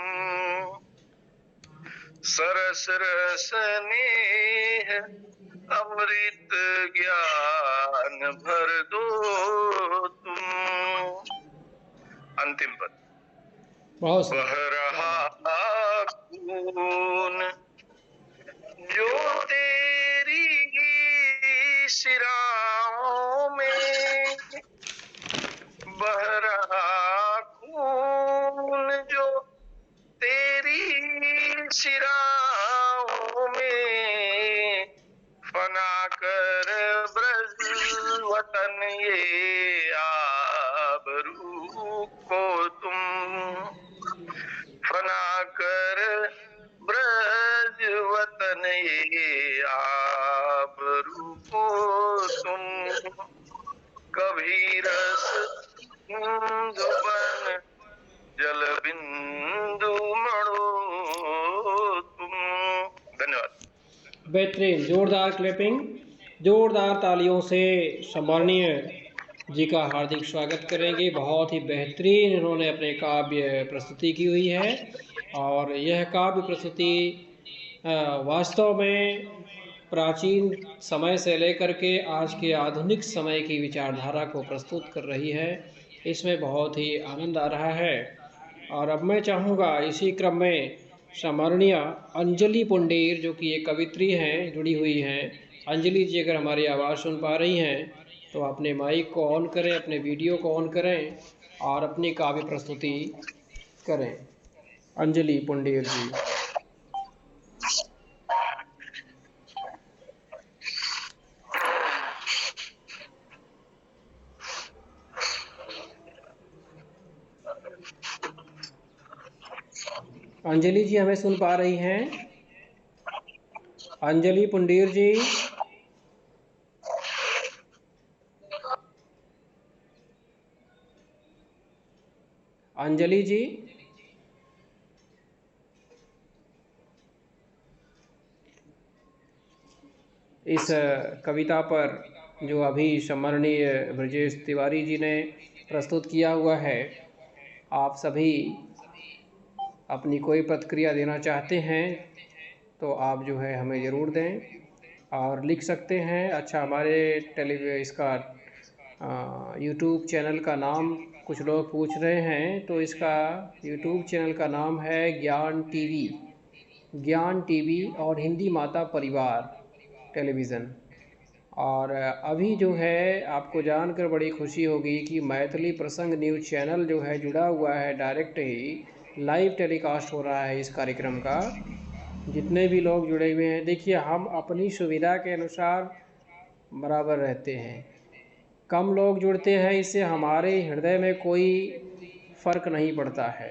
सरस रस नेह अमृत ज्ञान भर दो तुम। अंतिम पद, बहुत सुंदर। बह रहा खून जो तेरी शिराओं में, बह रहा खून जो तेरी शिराओं में, फना कर ब्रज वतन ये आबरू को तुम, फना कर ब्रज वतन ये आबरू को तुम, कभी रस बिंदु बन जल बिंदु मणो तुम। धन्यवाद। बेहतरीन, जोरदार क्लैपिंग, जोरदार तालियों से सम्माननीय जी का हार्दिक स्वागत करेंगे। बहुत ही बेहतरीन इन्होंने अपने काव्य प्रस्तुति की हुई है और यह काव्य प्रस्तुति वास्तव में प्राचीन समय से लेकर के आज के आधुनिक समय की विचारधारा को प्रस्तुत कर रही है। इसमें बहुत ही आनंद आ रहा है और अब मैं चाहूँगा इसी क्रम में सम्माननीय अंजलि पुंडेर, जो कि एक कवित्री हैं, जुड़ी हुई हैं। अंजलि जी, अगर हमारी आवाज़ सुन पा रही हैं तो अपने माइक को ऑन करें, अपने वीडियो को ऑन करें और अपनी काव्य प्रस्तुति करें। अंजलि पुंडेर जी। अंजलि जी हमें सुन पा रही हैं? अंजलि पुंडेर जी। अंजलि जी, इस कविता पर जो अभी सम्माननीय ब्रजेश तिवारी जी ने प्रस्तुत किया हुआ है, आप सभी अपनी कोई प्रतिक्रिया देना चाहते हैं तो आप जो है हमें ज़रूर दें और लिख सकते हैं। अच्छा, हमारे इसका यूट्यूब चैनल का नाम कुछ लोग पूछ रहे हैं, तो इसका यूट्यूब चैनल का नाम है ज्ञान टीवी और हिंदी माता परिवार टेलीविज़न। और अभी जो है आपको जानकर बड़ी खुशी होगी कि मैथिली प्रसंग न्यूज़ चैनल जो है जुड़ा हुआ है, डायरेक्ट ही लाइव टेलीकास्ट हो रहा है इस कार्यक्रम का। जितने भी लोग जुड़े हुए हैं, देखिए हम अपनी सुविधा के अनुसार बराबर रहते हैं। कम लोग जुड़ते हैं, इससे हमारे हृदय में कोई फ़र्क नहीं पड़ता है,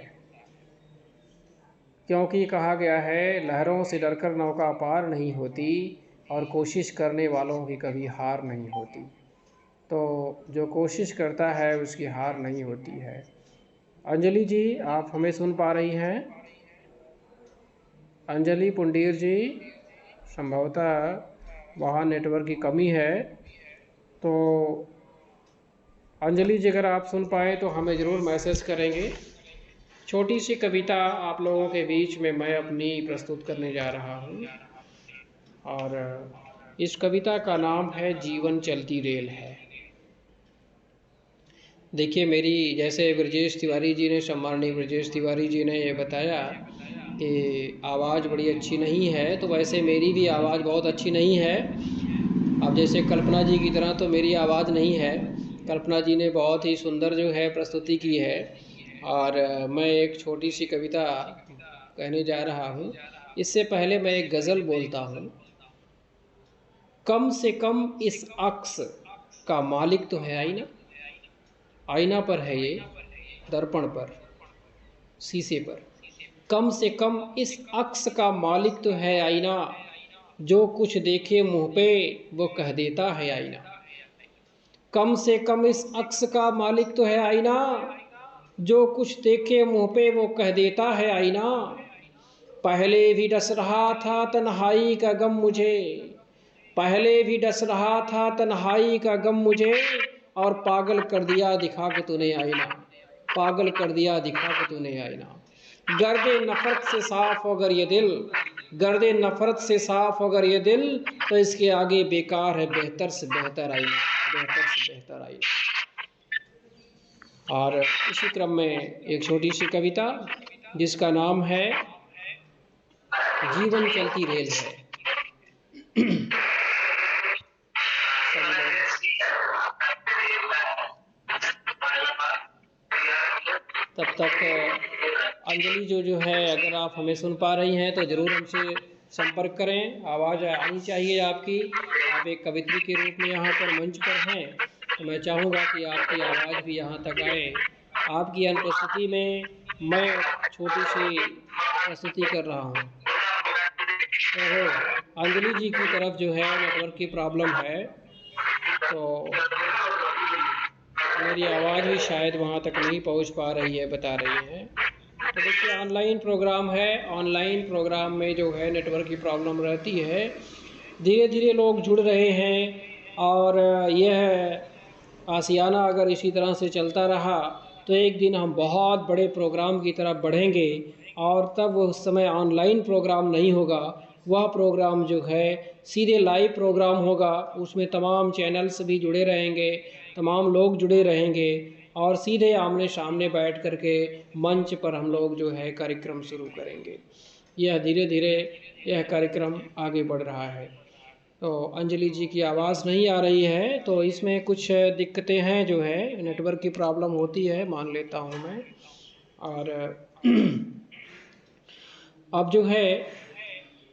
क्योंकि कहा गया है लहरों से डरकर नौका पार नहीं होती और कोशिश करने वालों की कभी हार नहीं होती। तो जो कोशिश करता है उसकी हार नहीं होती है। अंजलि जी, आप हमें सुन पा रही हैं? अंजलि पुंडीर जी, संभवतः वहाँ नेटवर्क की कमी है। तो अंजलि जी, अगर आप सुन पाए तो हमें ज़रूर मैसेज करेंगे। छोटी सी कविता आप लोगों के बीच में मैं अपनी प्रस्तुत करने जा रहा हूँ, और इस कविता का नाम है जीवन चलती रेल है। देखिए, मेरी जैसे ब्रजेश तिवारी जी ने, सम्माननीय ब्रजेश तिवारी जी ने ये बताया कि आवाज़ बड़ी अच्छी नहीं है, तो वैसे मेरी भी आवाज़ बहुत अच्छी नहीं है। अब जैसे कल्पना जी की तरह तो मेरी आवाज़ नहीं है। कल्पना जी ने बहुत ही सुंदर जो है प्रस्तुति की है, और मैं एक छोटी सी कविता कहने जा रहा हूँ। इससे पहले मैं एक गज़ल बोलता हूँ। कम से कम इस अक्स का मालिक तो है आईना, आईना पर है ये, दर्पण पर, शीशे पर। कम से कम इस अक्स का मालिक तो है आईना, जो कुछ देखे मुँह पे वो कह देता है आईना। कम से कम इस अक्स का मालिक तो है आईना, जो कुछ देखे मुँह पे वो कह देता है आईना। पहले भी डस रहा था तन्हाई का गम मुझे, पहले भी डस रहा था तन्हाई का गम मुझे, और पागल कर दिया दिखा के तूने आईना, पागल कर दिया दिखा के तूने आईना। गर्दे नफरत से साफ अगर ये दिल, गर्दे नफरत से साफ अगर ये दिल, तो इसके आगे बेकार है बेहतर से बेहतर आईना, बेहतर से बेहतर आईना। और इसी क्रम में एक छोटी सी कविता जिसका नाम है जीवन चलती रेल है। तब तक अंजलि जो है, अगर आप हमें सुन पा रही हैं तो ज़रूर हमसे संपर्क करें। आवाज़ आनी चाहिए आपकी। आप एक कवित्री के रूप में यहाँ पर मंच पर हैं, तो मैं चाहूँगा कि आपकी आवाज़ भी यहाँ तक आए। आपकी अनुपस्थिति में मैं छोटी सी प्रस्तुति कर रहा हूँ। तो अंजलि जी की तरफ जो है नेटवर्क की प्रॉब्लम है, तो मेरी आवाज़ भी शायद वहाँ तक नहीं पहुँच पा रही है, बता रही है। तो देखिए, ऑनलाइन प्रोग्राम है, ऑनलाइन प्रोग्राम में जो है नेटवर्क की प्रॉब्लम रहती है। धीरे धीरे लोग जुड़ रहे हैं, और यह आशियाना अगर इसी तरह से चलता रहा तो एक दिन हम बहुत बड़े प्रोग्राम की तरफ बढ़ेंगे, और तब उस समय ऑनलाइन प्रोग्राम नहीं होगा, वह प्रोग्राम जो है सीधे लाइव प्रोग्राम होगा। उसमें तमाम चैनल्स भी जुड़े रहेंगे, तमाम लोग जुड़े रहेंगे, और सीधे आमने सामने बैठ करके मंच पर हम लोग जो है कार्यक्रम शुरू करेंगे। यह धीरे धीरे यह कार्यक्रम आगे बढ़ रहा है। तो अंजलि जी की आवाज़ नहीं आ रही है, तो इसमें कुछ दिक्कतें हैं, जो है नेटवर्क की प्रॉब्लम होती है, मान लेता हूँ मैं। और अब जो है,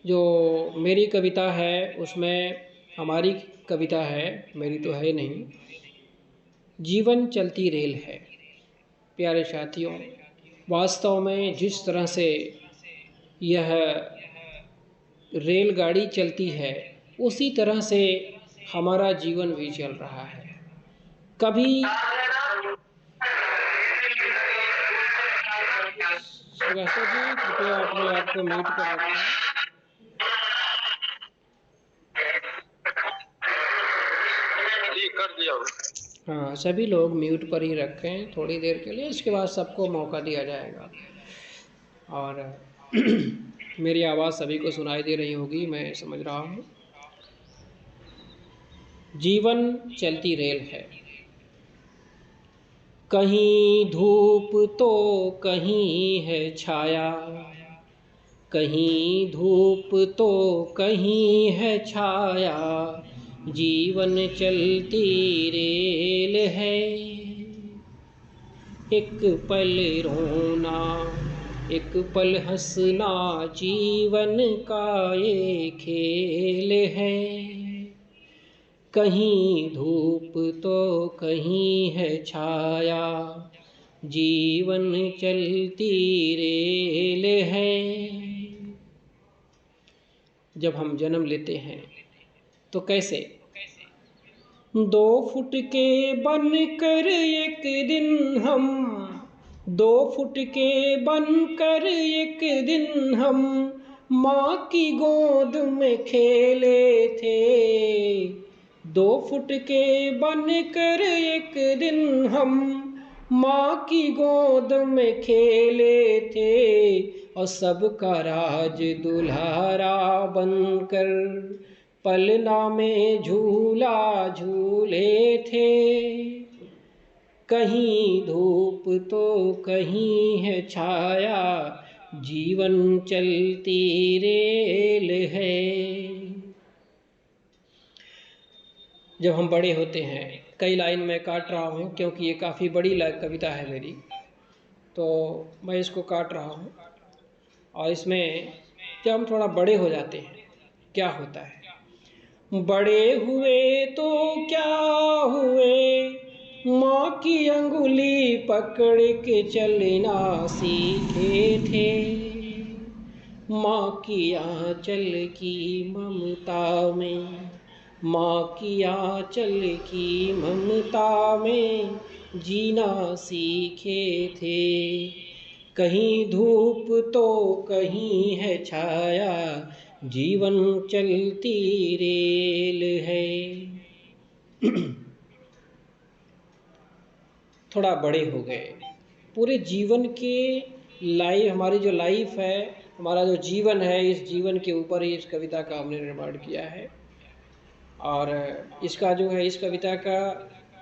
जो मेरी कविता है उसमें, हमारी कविता है, मेरी तो है नहीं, जीवन चलती रेल है। प्यारे साथियों, वास्तव में जिस तरह से यह रेलगाड़ी चलती है, उसी तरह से हमारा जीवन भी चल रहा है। कभी सुभाषा जी, कृपया अपने आप को म्यूट कर रखें। हाँ, सभी लोग म्यूट पर ही रखें थोड़ी देर के लिए, इसके बाद सबको मौका दिया जाएगा। और मेरी आवाज़ सभी को सुनाई दे रही होगी, मैं समझ रहा हूँ। जीवन चलती रेल है, कहीं धूप तो कहीं है छाया, कहीं धूप तो कहीं है छाया, जीवन चलती रेल है, एक पल रोना एक पल हंसना जीवन का ये खेल है। कहीं धूप तो कहीं है छाया, जीवन चलती रेल है। जब हम जन्म लेते हैं तो कैसे 2 फुट के बनकर एक दिन हम 2 फुट के बनकर एक दिन हम माँ की गोद में खेले थे। 2 फुट के बनकर एक दिन हम माँ की गोद में खेले थे, और सबका राज दुल्हारा बनकर पलना में झूला झूले थे। कहीं धूप तो कहीं है छाया, जीवन चलती रेल है। जब हम बड़े होते हैं, कई लाइन मैं काट रहा हूँ क्योंकि ये काफ़ी बड़ी कविता है मेरी, तो मैं इसको काट रहा हूँ। और इसमें जब हम थोड़ा बड़े हो जाते हैं क्या होता है, बड़े हुए तो क्या हुए, माँ की अंगुली पकड़ के चलना सीखे थे। माँ की आंचल की ममता में, माँ की आंचल की ममता में जीना सीखे थे। कहीं धूप तो कहीं है छाया, जीवन चलती रेल है। थोड़ा बड़े हो गए, पूरे जीवन के हमारी जो लाइफ है, हमारा जो जीवन है, इस जीवन के ऊपर ही इस कविता का हमने निर्माण किया है। और इसका जो है, इस कविता का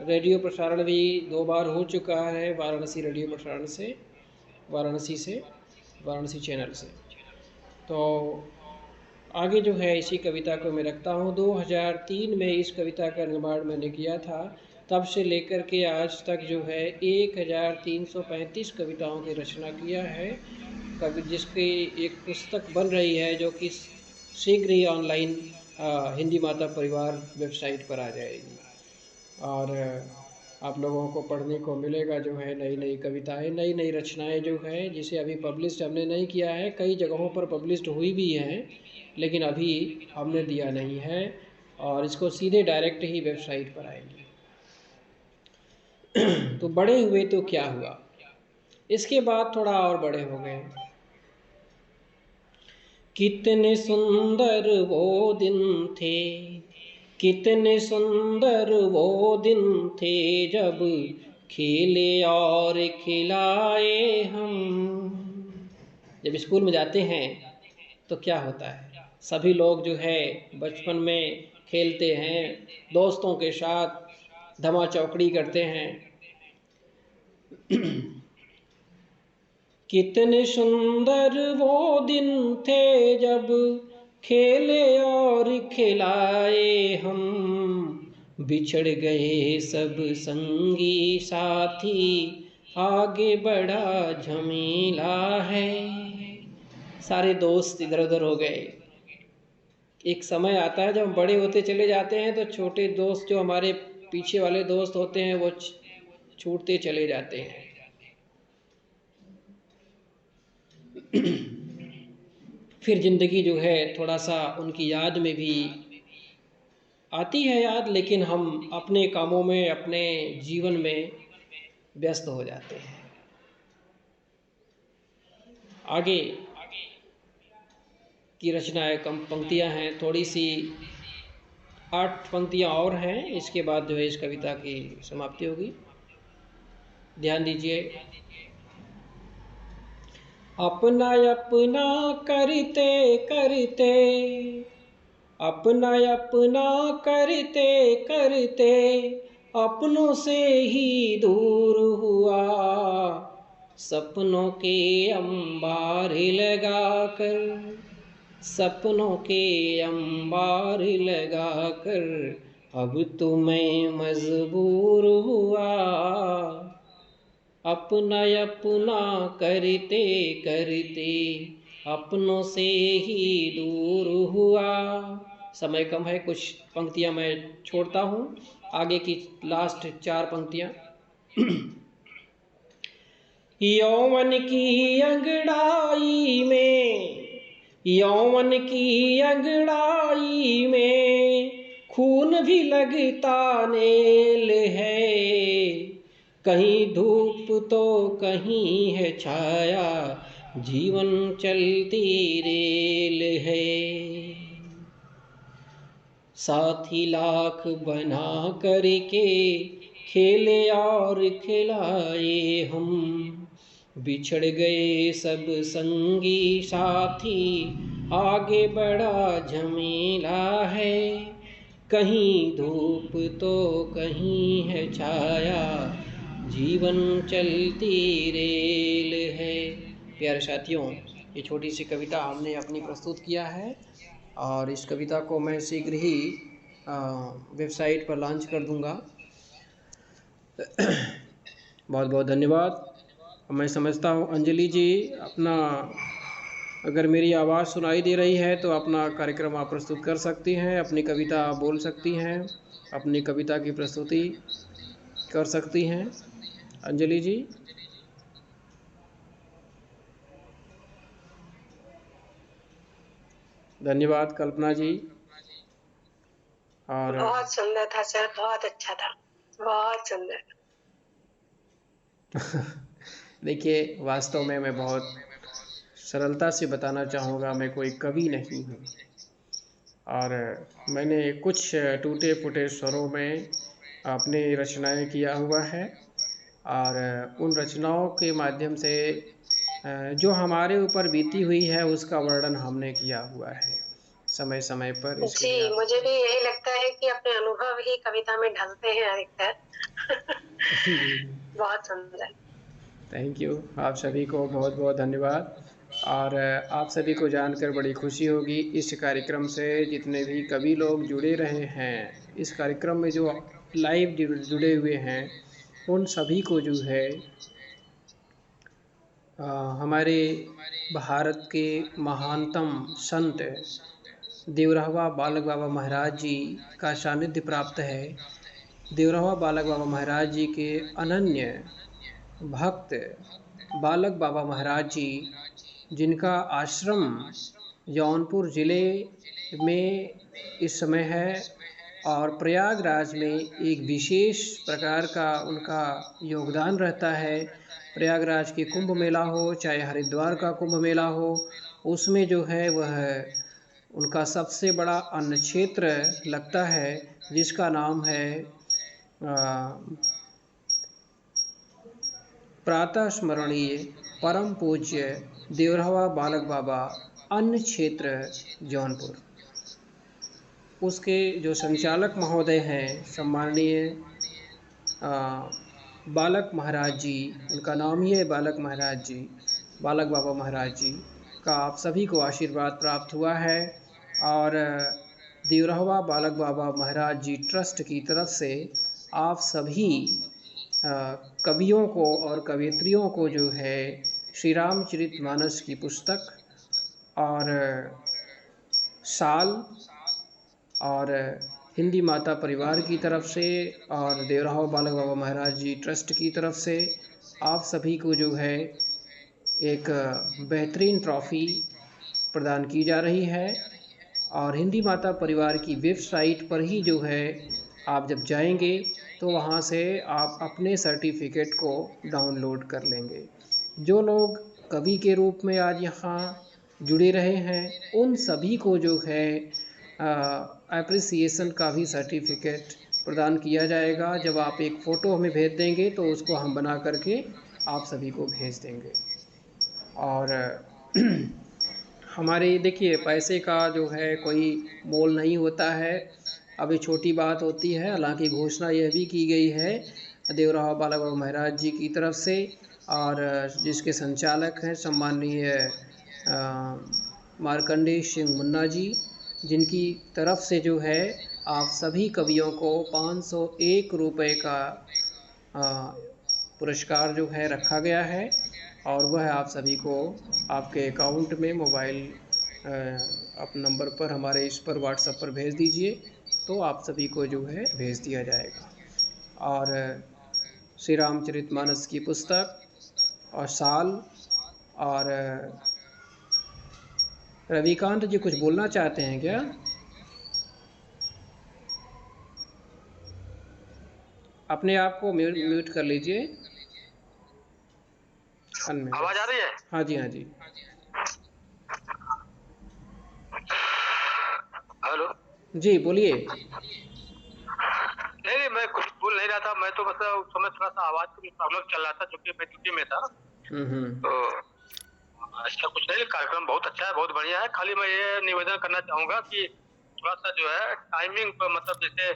रेडियो प्रसारण भी 2 बार हो चुका है, वाराणसी रेडियो प्रसारण से, वाराणसी चैनल से। तो आगे जो है इसी कविता को मैं रखता हूँ। 2003 में इस कविता का निर्माण मैंने किया था, तब से लेकर के आज तक जो है 1335 कविताओं की रचना किया है, जिसकी एक पुस्तक बन रही है जो कि शीघ्र ही ऑनलाइन हिंदी माता परिवार वेबसाइट पर आ जाएगी। और आप लोगों को पढ़ने को मिलेगा जो है नई नई कविताएं, नई नई रचनाएं जो है, जिसे अभी पब्लिश हमने नहीं किया है। कई जगहों पर पब्लिश्ड हुई भी हैं, लेकिन अभी हमने दिया नहीं है, और इसको सीधे डायरेक्ट ही वेबसाइट पर आएंगे। तो बड़े हुए तो क्या हुआ, इसके बाद थोड़ा और बड़े हो गए। कितने सुंदर वो दिन थे, कितने सुंदर वो दिन थे, जब खेले और खिलाए हम। जब स्कूल में जाते हैं तो क्या होता है, सभी लोग जो है बचपन में खेलते हैं, दोस्तों के साथ धमा चौकड़ी करते हैं। कितने सुंदर वो दिन थे, जब खेले और खिलाए हम, बिछड़ गए सब संगी साथी, आगे बढ़ा झमेला है। सारे दोस्त इधर उधर हो गए। एक समय आता है जब हम बड़े होते चले जाते हैं तो छोटे दोस्त, जो हमारे पीछे वाले दोस्त होते हैं, वो छूटते चले जाते हैं। फिर ज़िंदगी जो है थोड़ा सा उनकी याद में भी आती है याद, लेकिन हम अपने कामों में, अपने जीवन में व्यस्त हो जाते हैं। आगे की रचनाएं कम पंक्तियां हैं, थोड़ी सी 8 पंक्तियां और हैं, इसके बाद जो है इस कविता की समाप्ति होगी। ध्यान दीजिए। अपना अपना करते करते, अपना अपना करते करते, अपनों से ही दूर हुआ, सपनों के अंबार लगाकर, सपनों के अंबार लगाकर अब तो मैं मजबूर हुआ, अपना अपना करते करते अपनों से ही दूर हुआ। समय कम है, कुछ पंक्तियां मैं छोड़ता हूँ, आगे की लास्ट 4 पंक्तियां। यौवन की अंगड़ाई में, यौवन की अंगड़ाई में खून भी लगता नेल है, कहीं धूप तो कहीं है छाया, जीवन चलती रेल है। साथी लाख बना करके खेले और खिलाए हम, बिछड़ गए सब संगी साथी, आगे बड़ा झमेला है, कहीं धूप तो कहीं है छाया, जीवन चलती रेल है। प्यारे साथियों, ये छोटी सी कविता हमने अपनी प्रस्तुत किया है और इस कविता को मैं शीघ्र ही वेबसाइट पर लॉन्च कर दूंगा। बहुत बहुत धन्यवाद। मैं समझता हूँ अंजलि जी, अपना अगर मेरी आवाज़ सुनाई दे रही है तो अपना कार्यक्रम आप प्रस्तुत कर सकती हैं, अपनी कविता आप बोल सकती हैं, अपनी कविता की प्रस्तुति कर सकती हैं अंजलि जी। धन्यवाद कल्पना जी। और बहुत सुंदर था सर, बहुत अच्छा था, बहुत सुंदर। देखिए, वास्तव में मैं बहुत सरलता से बताना चाहूँगा, मैं कोई कवि नहीं हूँ और मैंने कुछ टूटे फूटे स्वरों में अपनी रचनाएं किया हुआ है और उन रचनाओं के माध्यम से जो हमारे ऊपर बीती हुई है उसका वर्णन हमने किया हुआ है समय समय पर। इसके लिए जी, मुझे भी यही लगता है कि अपने अनुभव ही कविता में ढलते हैं अधिकतर। बहुत सुंदर। थैंक यू, आप सभी को बहुत बहुत धन्यवाद। और आप सभी को जानकर बड़ी खुशी होगी, इस कार्यक्रम से जितने भी कवि लोग जुड़े रहे हैं, इस कार्यक्रम में जो लाइव जुड़े हुए हैं, उन सभी को जो है हमारे भारत के महानतम संत देवरहवा बालक बाबा महाराज जी का सानिध्य प्राप्त है। देवरहवा बालक बाबा महाराज जी के अनन्य भक्त बालक बाबा महाराज जी, जिनका आश्रम जौनपुर ज़िले में इस समय है और प्रयागराज में एक विशेष प्रकार का उनका योगदान रहता है। प्रयागराज के कुंभ मेला हो चाहे हरिद्वार का कुंभ मेला हो, उसमें जो है वह उनका सबसे बड़ा अन्न क्षेत्र लगता है, जिसका नाम है प्रातः स्मरणीय परम पूज्य देवरहवा बालक बाबा अन्न क्षेत्र जौनपुर। उसके जो संचालक महोदय हैं सम्माननीय बालक महाराज जी, उनका नाम ही है बालक महाराज जी, बालक बाबा महाराज जी का आप सभी को आशीर्वाद प्राप्त हुआ है और देवरहवा बालक बाबा महाराज जी ट्रस्ट की तरफ से आप सभी कवियों को और कवयित्रियों को जो है श्री रामचरितमानस की पुस्तक और साल और हिंदी माता परिवार की तरफ से और देवरहवा बालक बाबा महाराज जी ट्रस्ट की तरफ से आप सभी को जो है एक बेहतरीन ट्रॉफ़ी प्रदान की जा रही है। और हिंदी माता परिवार की वेबसाइट पर ही जो है आप जब जाएंगे तो वहाँ से आप अपने सर्टिफिकेट को डाउनलोड कर लेंगे। जो लोग कवि के रूप में आज यहाँ जुड़े रहे हैं, उन सभी को जो है एप्रिसिएशन का भी सर्टिफिकेट प्रदान किया जाएगा। जब आप एक फ़ोटो हमें भेज देंगे तो उसको हम बना करके आप सभी को भेज देंगे। और हमारे देखिए, पैसे का जो है कोई मोल नहीं होता है, अभी छोटी बात होती है। हालांकि घोषणा यह भी की गई है देवरहवा बालक बाबा महाराज जी की तरफ से, और जिसके संचालक हैं सम्माननीय मार्कंडेय सिंह मुन्ना जी, जिनकी तरफ से जो है आप सभी कवियों को 501 रुपये का पुरस्कार जो है रखा गया है, और वह आप सभी को आपके अकाउंट में मोबाइल अपने नंबर पर, हमारे इस पर व्हाट्सएप पर भेज दीजिए, तो आप सभी को जो है भेज दिया जाएगा। और श्री रामचरितमानस की पुस्तक और साल। और रविकांत जी कुछ बोलना चाहते हैं क्या? अपने आप को म्यूट कर लीजिए। आवाज आ रही है? हाँ जी, हाँ जी। हेलो जी बोलिए। नहीं, मैं कुछ बोल नहीं रहा था। मैं तो मतलब उस समय थोड़ा सा आवाज का भी प्रॉब्लम चल रहा था, क्योंकि मैं ड्यूटी में था। तो ऐसा कुछ नहीं, कार्यक्रम बहुत अच्छा है, बहुत बढ़िया है। खाली मैं ये निवेदन करना चाहूंगा कि थोड़ा सा जो है टाइमिंग पर, मतलब जैसे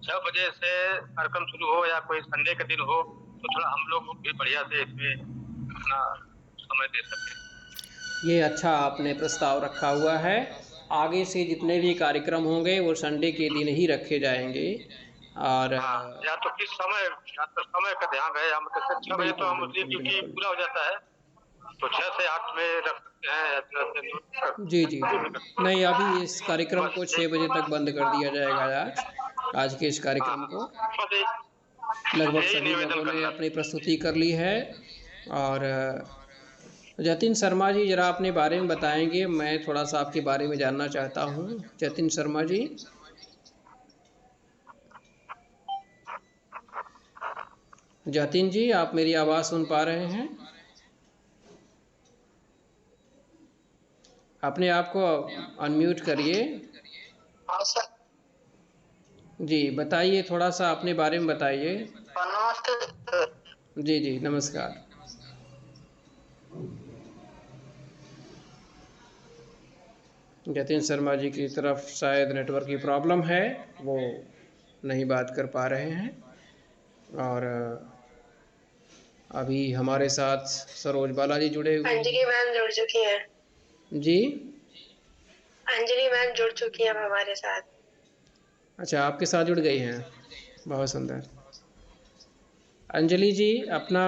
6 बजे से कार्यक्रम शुरू हो या कोई संडे का दिन हो, तो थोड़ा हम लोग भी बढ़िया से इसमें अपना समय दे सकें। ये अच्छा आपने प्रस्ताव रखा हुआ है। आगे से जितने भी कार्यक्रम होंगे वो संडे के दिन ही रखे जाएंगे। और या तो किस समय, या तो समय का ध्यान रहे, या मतलब 6 बजे तो हम उसकी ड्यूटी पूरा हो जाता है, तो 6 से 8 में रख सकते हैं। जी जी जी, नहीं अभी इस कार्यक्रम को 6 बजे तक बंद कर दिया जाएगा। आज के इस कार्यक्रम को लगभग सभी लोगों ने अपनी प्रस्तुति कर ली है। और जतिन शर्मा जी, जरा अपने बारे में बताएंगे, मैं थोड़ा सा आपके बारे में जानना चाहता हूँ। जतिन शर्मा जी। जतिन जी, आप मेरी आवाज़ सुन पा रहे हैं? अपने आप को अनम्यूट करिए। जी बताइए, थोड़ा सा अपने बारे में बताइए। जी जी नमस्कार। जतिन शर्मा जी की तरफ शायद नेटवर्क की प्रॉब्लम है, वो नहीं बात कर पा रहे हैं। और अभी हमारे साथ सरोज बालाजी जुड़े हुए हैं। अंजलि मैम जुड़ चुकी हैं। जी, अंजलि मैम जुड़ चुकी हैं हमारे साथ। अच्छा, आपके साथ जुड़ गई हैं, बहुत सुंदर। अंजलि जी, अपना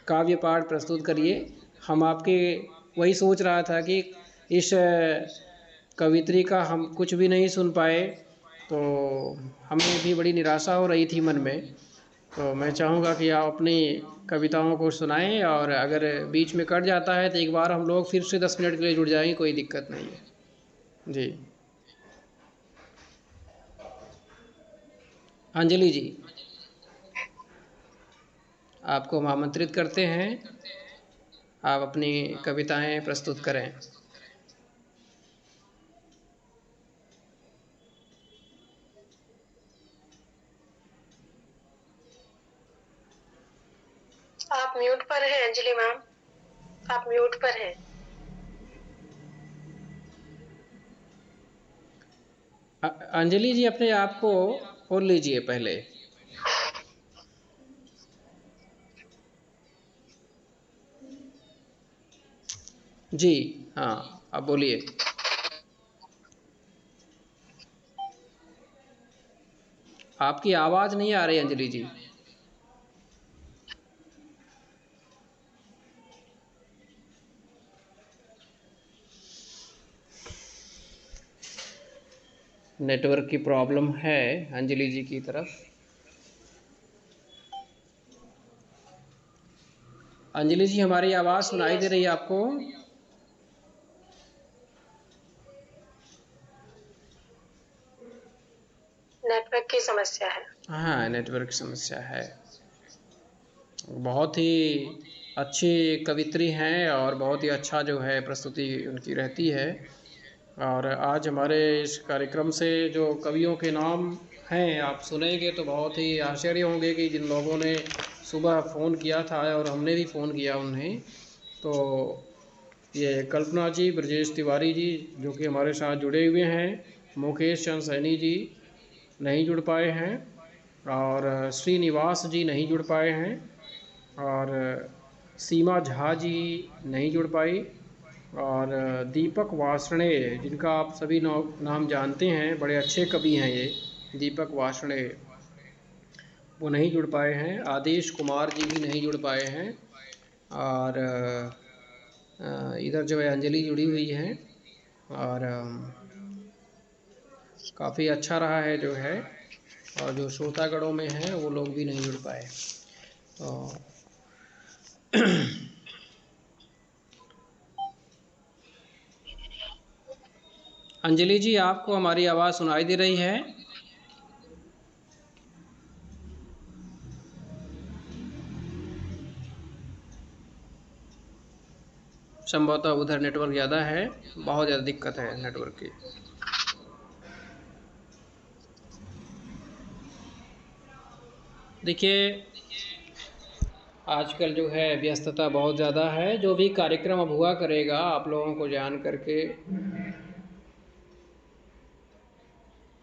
काव्य पाठ प्रस्तुत करिए। हम आपके वही सोच रहा था कि इस कवित्री का हम कुछ भी नहीं सुन पाए, तो हमें भी बड़ी निराशा हो रही थी मन में। तो मैं चाहूँगा कि आप अपनी कविताओं को सुनाएं, और अगर बीच में कट जाता है तो एक बार हम लोग फिर से 10 मिनट के लिए जुड़ जाएंगे, कोई दिक्कत नहीं है। जी अंजलि जी, आपको हम आमंत्रित करते हैं, आप अपनी कविताएं प्रस्तुत करें। आप म्यूट पर हैं अंजलि मैम, आप म्यूट पर हैं। अंजलि जी, अपने आप को खोल लीजिए पहले। जी हाँ, अब बोलिए। आपकी आवाज़ नहीं आ रही अंजलि जी। नेटवर्क की प्रॉब्लम है अंजलि जी की तरफ। अंजलि जी, हमारी आवाज़ सुनाई दे रही है आपको? नेटवर्क की समस्या है। हाँ, नेटवर्क समस्या है। बहुत ही अच्छी कवित्री हैं और बहुत ही अच्छा जो है प्रस्तुति उनकी रहती है। और आज हमारे इस कार्यक्रम से जो कवियों के नाम हैं आप सुनेंगे तो बहुत ही आश्चर्य होंगे कि जिन लोगों ने सुबह फ़ोन किया था और हमने भी फ़ोन किया उन्हें, तो ये कल्पना जी, ब्रजेश तिवारी जी जो कि हमारे साथ जुड़े हुए हैं, मुकेश चंद सैनी जी नहीं जुड़ पाए हैं, और श्रीनिवास जी नहीं जुड़ पाए हैं, और सीमा झा जी नहीं जुड़ पाई, और दीपक वार्ष्णेय, जिनका आप सभी नाम जानते हैं, बड़े अच्छे कवि हैं ये दीपक वार्ष्णेय, वो नहीं जुड़ पाए हैं। आदेश कुमार जी भी नहीं जुड़ पाए हैं। और इधर जो है अंजलि जुड़ी हुई है। और काफ़ी अच्छा रहा है जो है। और जो श्रोतागणों में हैं वो लोग भी नहीं जुड़ पाए। तो अंजलि जी, आपको हमारी आवाज़ सुनाई दे रही है? संभवतः उधर नेटवर्क ज़्यादा है, बहुत ज़्यादा दिक्कत है नेटवर्क की। देखिए, आजकल जो है व्यस्तता बहुत ज़्यादा है। जो भी कार्यक्रम अब हुआ करेगा आप लोगों को जान करके,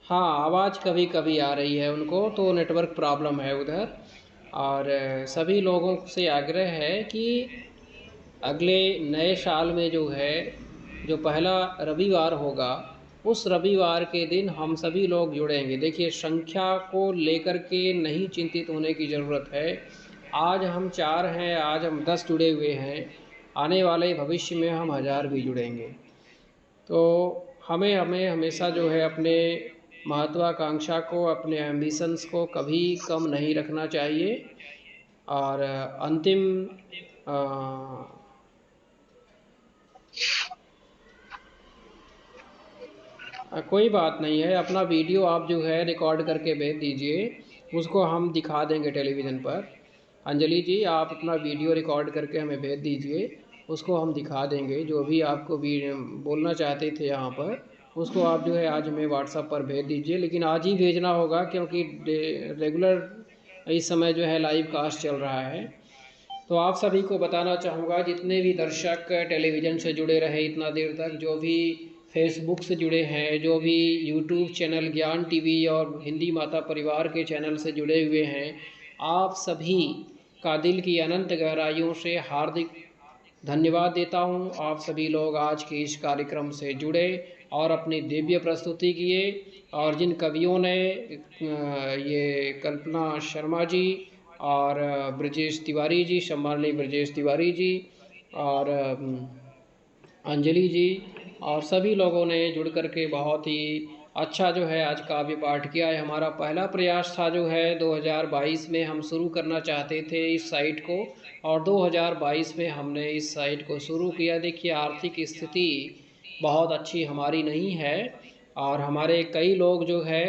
हाँ, आवाज़ कभी कभी आ रही है उनको, तो नेटवर्क प्रॉब्लम है उधर। और सभी लोगों से आग्रह है कि अगले नए साल में जो है, जो पहला रविवार होगा, उस रविवार के दिन हम सभी लोग जुड़ेंगे। देखिए, संख्या को लेकर के नहीं चिंतित होने की ज़रूरत है। आज हम 4 हैं, आज हम 10 जुड़े हुए हैं, आने वाले भविष्य में हम 1000 भी जुड़ेंगे। तो हमें हमेशा जो है अपने महत्वाकांक्षा को, अपने एम्बिशंस को कभी कम नहीं रखना चाहिए। और अंतिम कोई बात नहीं है, अपना वीडियो आप जो है रिकॉर्ड करके भेज दीजिए, उसको हम दिखा देंगे टेलीविज़न पर। अंजलि जी, आप अपना वीडियो रिकॉर्ड करके हमें भेज दीजिए, उसको हम दिखा देंगे। जो भी आपको बोलना चाहते थे यहाँ पर, उसको आप जो है आज हमें व्हाट्सएप पर भेज दीजिए। लेकिन आज ही भेजना होगा, क्योंकि रेगुलर इस समय जो है लाइव कास्ट चल रहा है। तो आप सभी को बताना चाहूँगा, जितने भी दर्शक टेलीविज़न से जुड़े रहे इतना देर तक, जो भी फेसबुक से जुड़े हैं, जो भी यूट्यूब चैनल ज्ञान टीवी और हिंदी माता परिवार के चैनल से जुड़े हुए हैं, आप सभी का दिल की अनंत गहराइयों से हार्दिक धन्यवाद देता हूं। आप सभी लोग आज के इस कार्यक्रम से जुड़े और अपनी दिव्य प्रस्तुति किए। और जिन कवियों ने ये कल्पना शर्मा जी और ब्रजेश तिवारी जी, सम्माननीय ब्रजेश तिवारी जी और अंजलि जी और सभी लोगों ने जुड़ करके बहुत ही अच्छा जो है आज काव्य पाठ किया है। हमारा पहला प्रयास था जो है 2022 में हम शुरू करना चाहते थे इस साइट को, और 2022 में हमने इस साइट को शुरू किया। देखिए, आर्थिक स्थिति बहुत अच्छी हमारी नहीं है और हमारे कई लोग जो है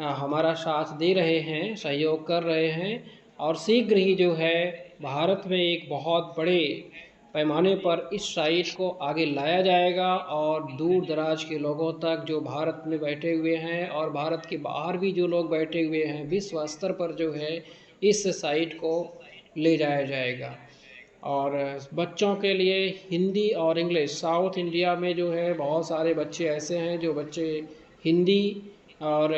हमारा साथ दे रहे हैं, सहयोग कर रहे हैं। और शीघ्र ही जो है भारत में एक बहुत बड़े पैमाने पर इस साइट को आगे लाया जाएगा और दूर दराज के लोगों तक, जो भारत में बैठे हुए हैं और भारत के बाहर भी जो लोग बैठे हुए हैं, विश्व स्तर पर जो है इस साइट को ले जाया जाएगा। और बच्चों के लिए हिंदी और इंग्लिश, साउथ इंडिया में जो है बहुत सारे बच्चे ऐसे हैं जो बच्चे हिंदी और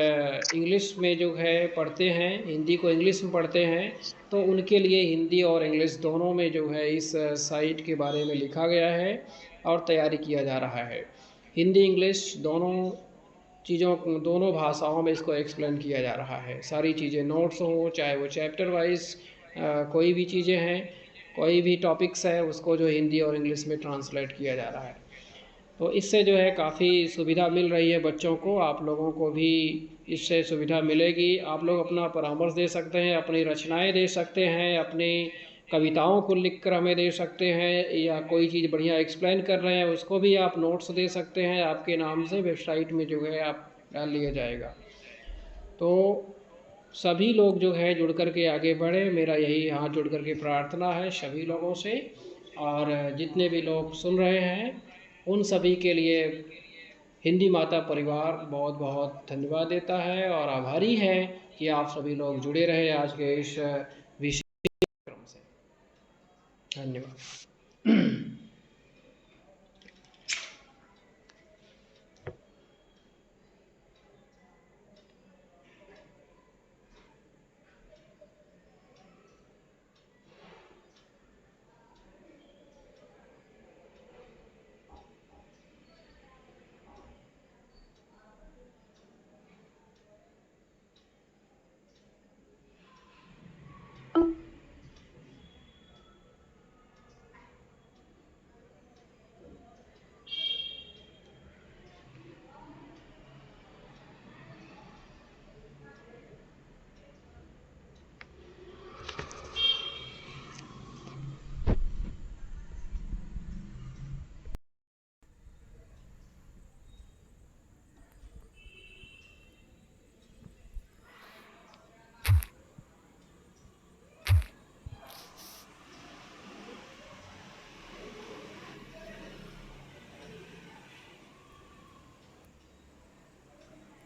इंग्लिश में जो है पढ़ते हैं, हिंदी को इंग्लिश में पढ़ते हैं, तो उनके लिए हिंदी और इंग्लिश दोनों में जो है इस साइट के बारे में लिखा गया है और तैयारी किया जा रहा है। हिंदी इंग्लिश दोनों चीज़ों, दोनों भाषाओं में इसको एक्सप्लेन किया जा रहा है। सारी चीज़ें नोट्स हों, चाहे वो चैप्टर वाइज कोई भी चीज़ें हैं, कोई भी टॉपिक्स है, उसको जो हिंदी और इंग्लिश में ट्रांसलेट किया जा रहा है। तो इससे जो है काफ़ी सुविधा मिल रही है बच्चों को। आप लोगों को भी इससे सुविधा मिलेगी। आप लोग अपना परामर्श दे सकते हैं, अपनी रचनाएं दे सकते हैं, अपनी कविताओं को लिख कर हमें दे सकते हैं, या कोई चीज़ बढ़िया एक्सप्लेन कर रहे हैं उसको भी आप नोट्स दे सकते हैं। आपके नाम से वेबसाइट में जो है आप डाल लिया जाएगा। तो सभी लोग जो है जुड़ कर के आगे बढ़े, मेरा यही हाथ जोड़ कर के प्रार्थना है सभी लोगों से। और जितने भी लोग सुन रहे हैं उन सभी के लिए हिंदी माता परिवार बहुत बहुत धन्यवाद देता है और आभारी है कि आप सभी लोग जुड़े रहे आज के इस विशेष कार्यक्रम से। धन्यवाद।